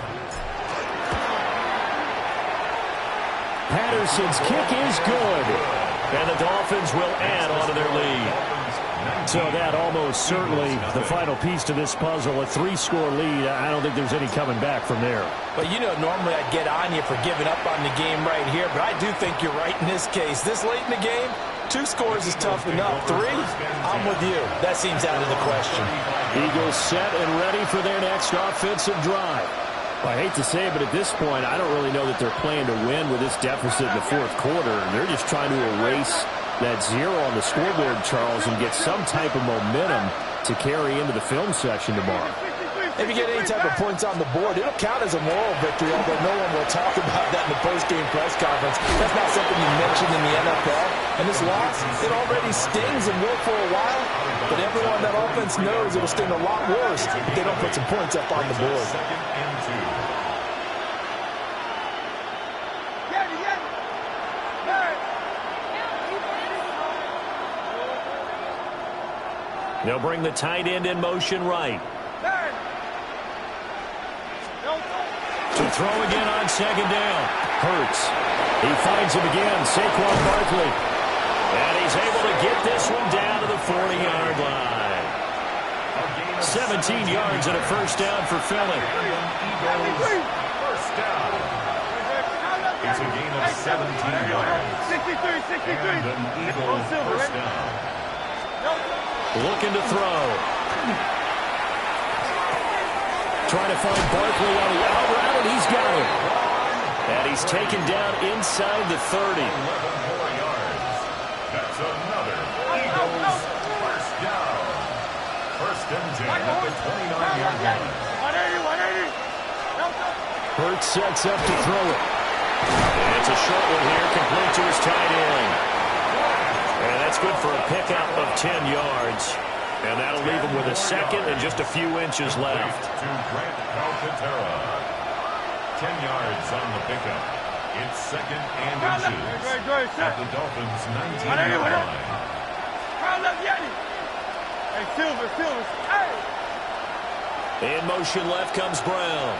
Patterson's kick is good. And the Dolphins will add on to their lead. So that almost certainly the final piece to this puzzle. A 3-score lead. I don't think there's any coming back from there. But you know, normally I'd get on you for giving up on the game right here, but I do think you're right in this case. This late in the game, 2 scores is tough enough. 3, I'm with you. That seems out of the question. Eagles set and ready for their next offensive drive. Well, I hate to say it, but at this point, I don't really know that they're playing to win with this deficit in the 4th quarter. They're just trying to erase that 0 on the scoreboard, Charles, and get some type of momentum to carry into the film session tomorrow. If you get any type of points on the board, it'll count as a moral victory, although no one will talk about that in the post-game press conference. That's not something you mentioned in the NFL. And this loss, it already stings and will for a while, but everyone on that offense knows it'll sting a lot worse if they don't put some points up on the board. 2nd and 2. They'll bring the tight end in motion right. To throw again on 2nd down. Hurts. He finds him again. Saquon Barkley. And he's able to get this one down to the 40-yard line. 17 yards and a first down for Philly. First down. It's a gain of 17 yards. 63. And an Eagles first down. Looking to throw. Trying to find Barkley on the out route, and he's got him. And he's taken down inside the 30. 11 more yards. That's another Eagles first down. 1st and 10 at the 29-yard line. 180. Hurts sets up to throw it. And it's a short one here, complete to his tight end. And that's good for a pickup of 10 yards. And that'll leave him with a 2nd and just a few inches left. To Gtowncapp. 10 yards on the pickup. It's second and inches at the Dolphins' 19-yard line. Hey, Silver. Hey! In motion left comes Brown.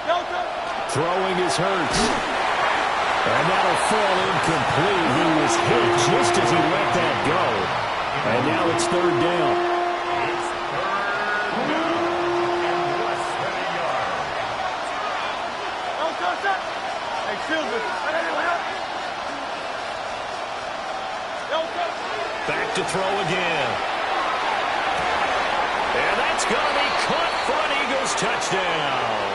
Delta. Throwing is Hurts. And that'll fall incomplete. He was hit just as he let that go. And now it's third down. It's third down and less than a yard. Delta. Hey, Silver. Delta. Back to throw again. And that's going to be caught for an Eagles touchdown.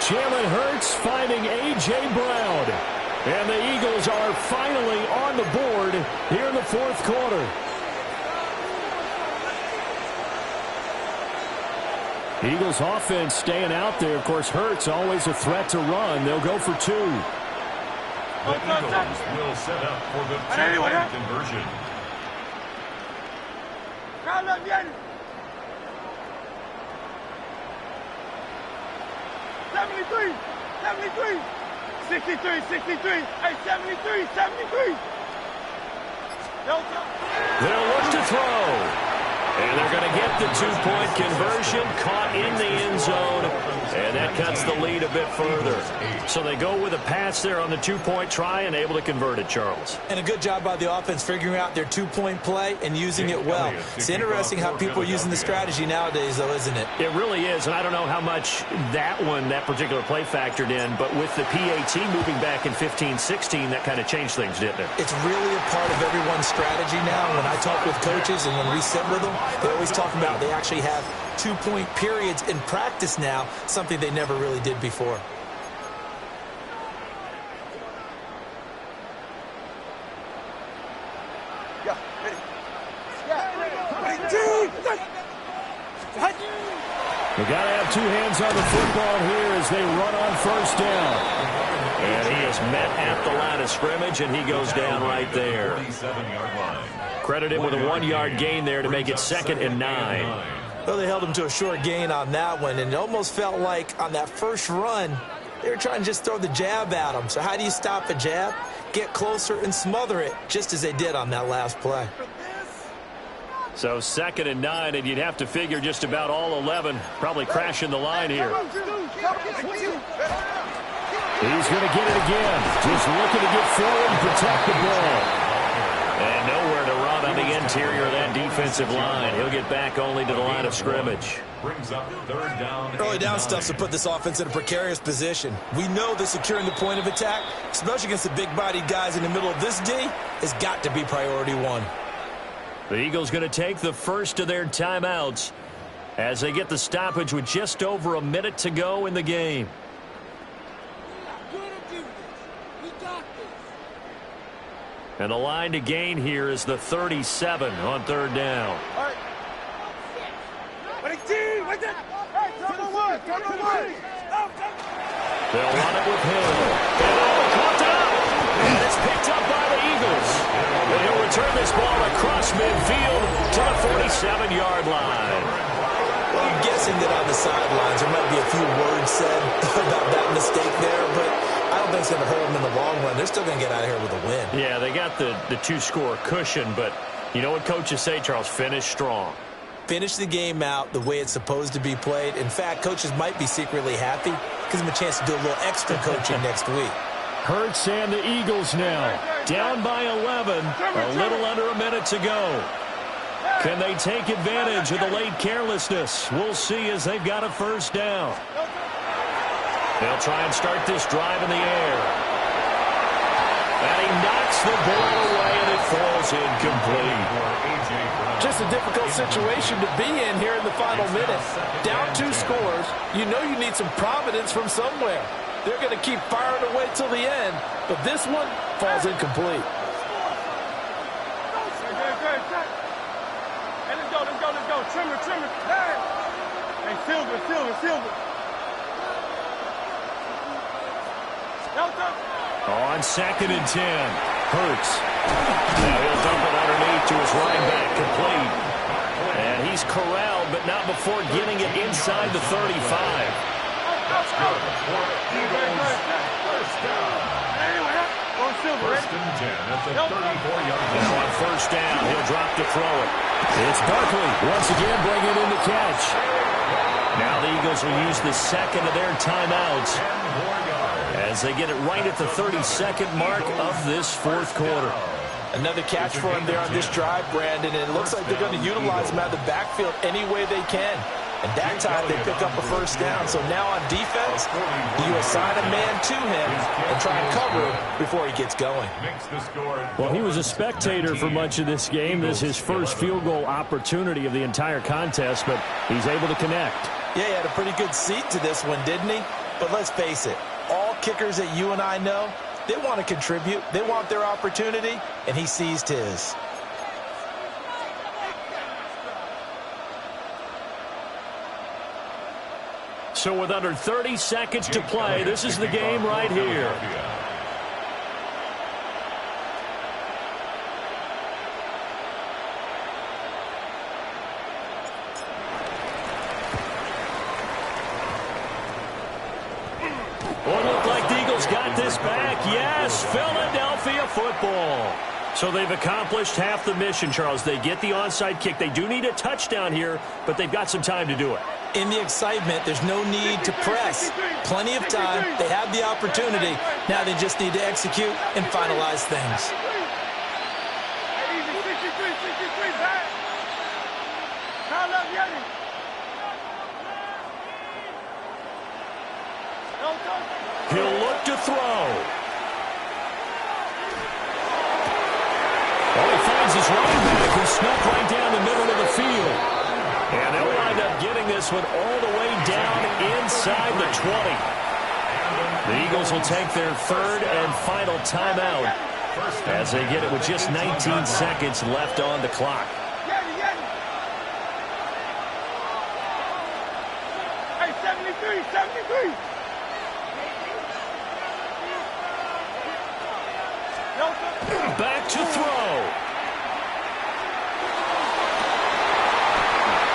Jalen Hurts finding A.J. Brown. And the Eagles are finally on the board here in the fourth quarter. Eagles offense staying out there. Of course, Hurts always a threat to run. They'll go for two. The Eagles will set up for the two-point conversion. 73, 63, hey, 73. Delta. They'll look to throw. And they're going to get the two-point conversion, caught in the end zone, and that cuts the lead a bit further. So they go with a pass there on the two-point try and able to convert it, Charles. And a good job by the offense figuring out their two-point play and using it well. It's interesting how people are using the strategy nowadays, though, isn't it? It really is, and I don't know how much that particular play factored in, but with the PAT moving back in 15-16, that kind of changed things, didn't it? It's really a part of everyone's strategy now. When I talk with coaches and when we sit with them, they always talk about they actually have two-point periods in practice now, something they never really did before. They got to have two hands on the football here as they run on first down. And he is met at the line of scrimmage, and he goes down right there. 47-yard line. Credited with a 1-yard gain there to make it 2nd and 9. Well, they held him to a short gain on that one, and it almost felt like on that first run, they were trying to just throw the jab at him. So how do you stop a jab? Get closer and smother it, just as they did on that last play. So 2nd and 9, and you'd have to figure just about all 11 probably crashing the line here. He's going to get it again. Just looking to get forward and protect the ball. And nowhere to run on the interior of that defensive line. He'll get back only to the line of scrimmage. Brings up third down. Early down stuff to put this offense in a precarious position. We know that securing the point of attack, especially against the big-bodied guys in the middle of this D, has got to be priority one. The Eagles going to take the first of their timeouts as they get the stoppage with just over a minute to go in the game. And the line to gain here is the 37 on third down. They'll run it with Hill. And caught up. And it's picked up by the Eagles. And he'll return this ball across midfield to the 47-yard line. Well, I'm guessing that on the sidelines there might be a few words said about that mistake there, but I don't think it's going to hurt them in the long run. They're still going to get out of here with a win. Yeah, they got the two-score cushion, but you know what coaches say, Charles? Finish strong. Finish the game out the way it's supposed to be played. In fact, coaches might be secretly happy. Gives them a chance to do a little extra coaching next week. Hurts and the Eagles now down by 11, a little under a minute to go. Can they take advantage of the late carelessness? We'll see as they've got a first down. They'll try and start this drive in the air. And he knocks the ball away, and it falls incomplete. Just a difficult situation to be in here in the final minute. Down 2 scores, you know you need some providence from somewhere. They're going to keep firing away till the end, but this one falls incomplete. Hey, let's go. Trimmer. Hey, Silver. Delta. On 2nd and 10, Hurts. Now he'll dump it underneath to his running back, complete. And he's corralled, but not before getting it inside the 35. That's good for Eagles. First down. at the 34-yard line. Now on first down, he'll drop to throw it. It's Barkley once again bringing in the catch. Now the Eagles will use the second of their timeouts as they get it right at the 32nd mark of this fourth quarter. Another catch for him there on this drive, Brandon, and it looks like they're going to utilize him out of the backfield any way they can. And that time they pick up a first down. So now on defense, you assign a man to him and try and cover him before he gets going. Well, he was a spectator for much of this game. This is his first field goal opportunity of the entire contest, but he's able to connect. Yeah, he had a pretty good seat to this one, didn't he? But let's face it, all kickers that you and I know, they want to contribute. They want their opportunity, and he seized his. So with under 30 seconds to play, this is the game right here. Well, it looked like the Eagles got this back. Yes, Philadelphia football. So they've accomplished half the mission, Charles. They get the onside kick. They do need a touchdown here, but they've got some time to do it. In the excitement, there's no need to press. Plenty of time. They have the opportunity. Now they just need to execute and finalize things. He'll look to throw. Oh, he finds his running back who snuck right down the middle of the field. And they'll wind up getting this one all the way down inside the 20. The Eagles will take their third and final timeout as they get it with just 19 seconds left on the clock. Hey, 73. Back to throw.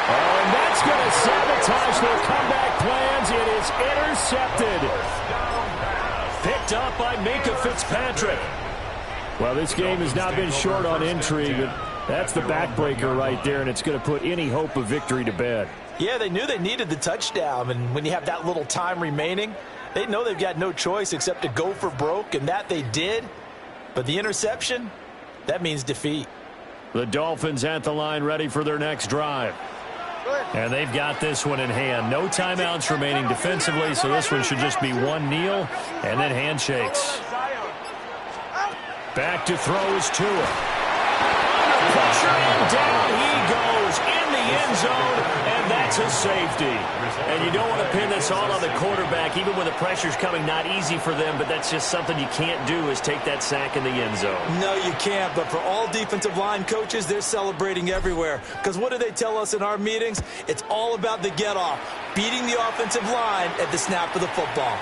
Oh, and that's going to sabotage their comeback plans. It is intercepted. Picked up by Minka Fitzpatrick. Well, this game has not been short on intrigue, but that's the backbreaker right there, and it's going to put any hope of victory to bed. Yeah, they knew they needed the touchdown, and when you have that little time remaining, they know they've got no choice except to go for broke, and that they did. But the interception, that means defeat. The Dolphins at the line ready for their next drive. And they've got this one in hand. No timeouts remaining defensively, so this one should just be one kneel and then handshakes. Back to throw is Tua. Pressure and down he goes in the end zone, and that's a safety. And you don't want to pin this all on the quarterback, even when the pressure's coming. Not easy for them, but that's just something you can't do, is take that sack in the end zone. No, you can't, but for all defensive line coaches, they're celebrating everywhere. Because what do they tell us in our meetings? It's all about the get-off, beating the offensive line at the snap of the football.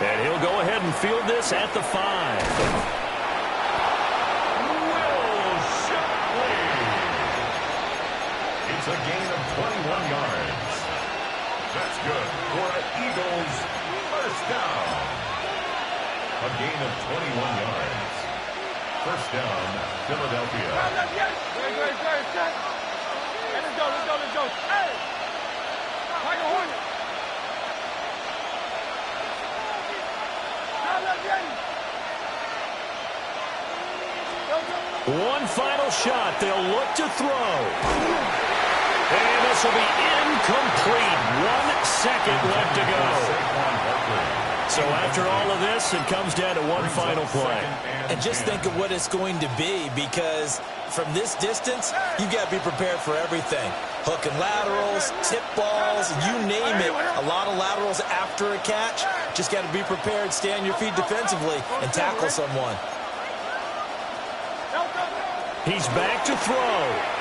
And he'll go ahead and field this at the 5. It's a gain of 21 yards. That's good for an Eagles first down. A gain of 21 yards. First down, Philadelphia. Let's go. Hey! Michael Hornet. One final shot. They'll look to throw. And this will be incomplete. 1 second left to go. So after all of this, it comes down to one final play. And just think of what it's going to be, because from this distance, you've got to be prepared for everything. Hook and laterals, tip balls, you name it. A lot of laterals after a catch. Just got to be prepared, stay on your feet defensively, and tackle someone. He's back to throw.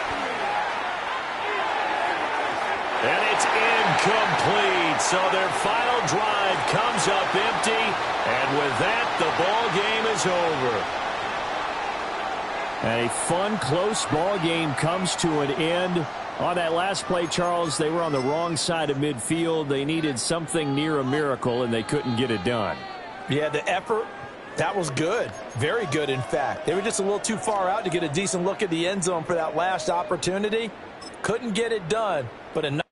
And it's incomplete. So their final drive comes up empty. And with that, the ball game is over. And a fun, close ball game comes to an end. On that last play, Charles, they were on the wrong side of midfield. They needed something near a miracle, and they couldn't get it done. Yeah, the effort That was good. Very good, in fact. They were just a little too far out to get a decent look at the end zone for that last opportunity. Couldn't get it done, but a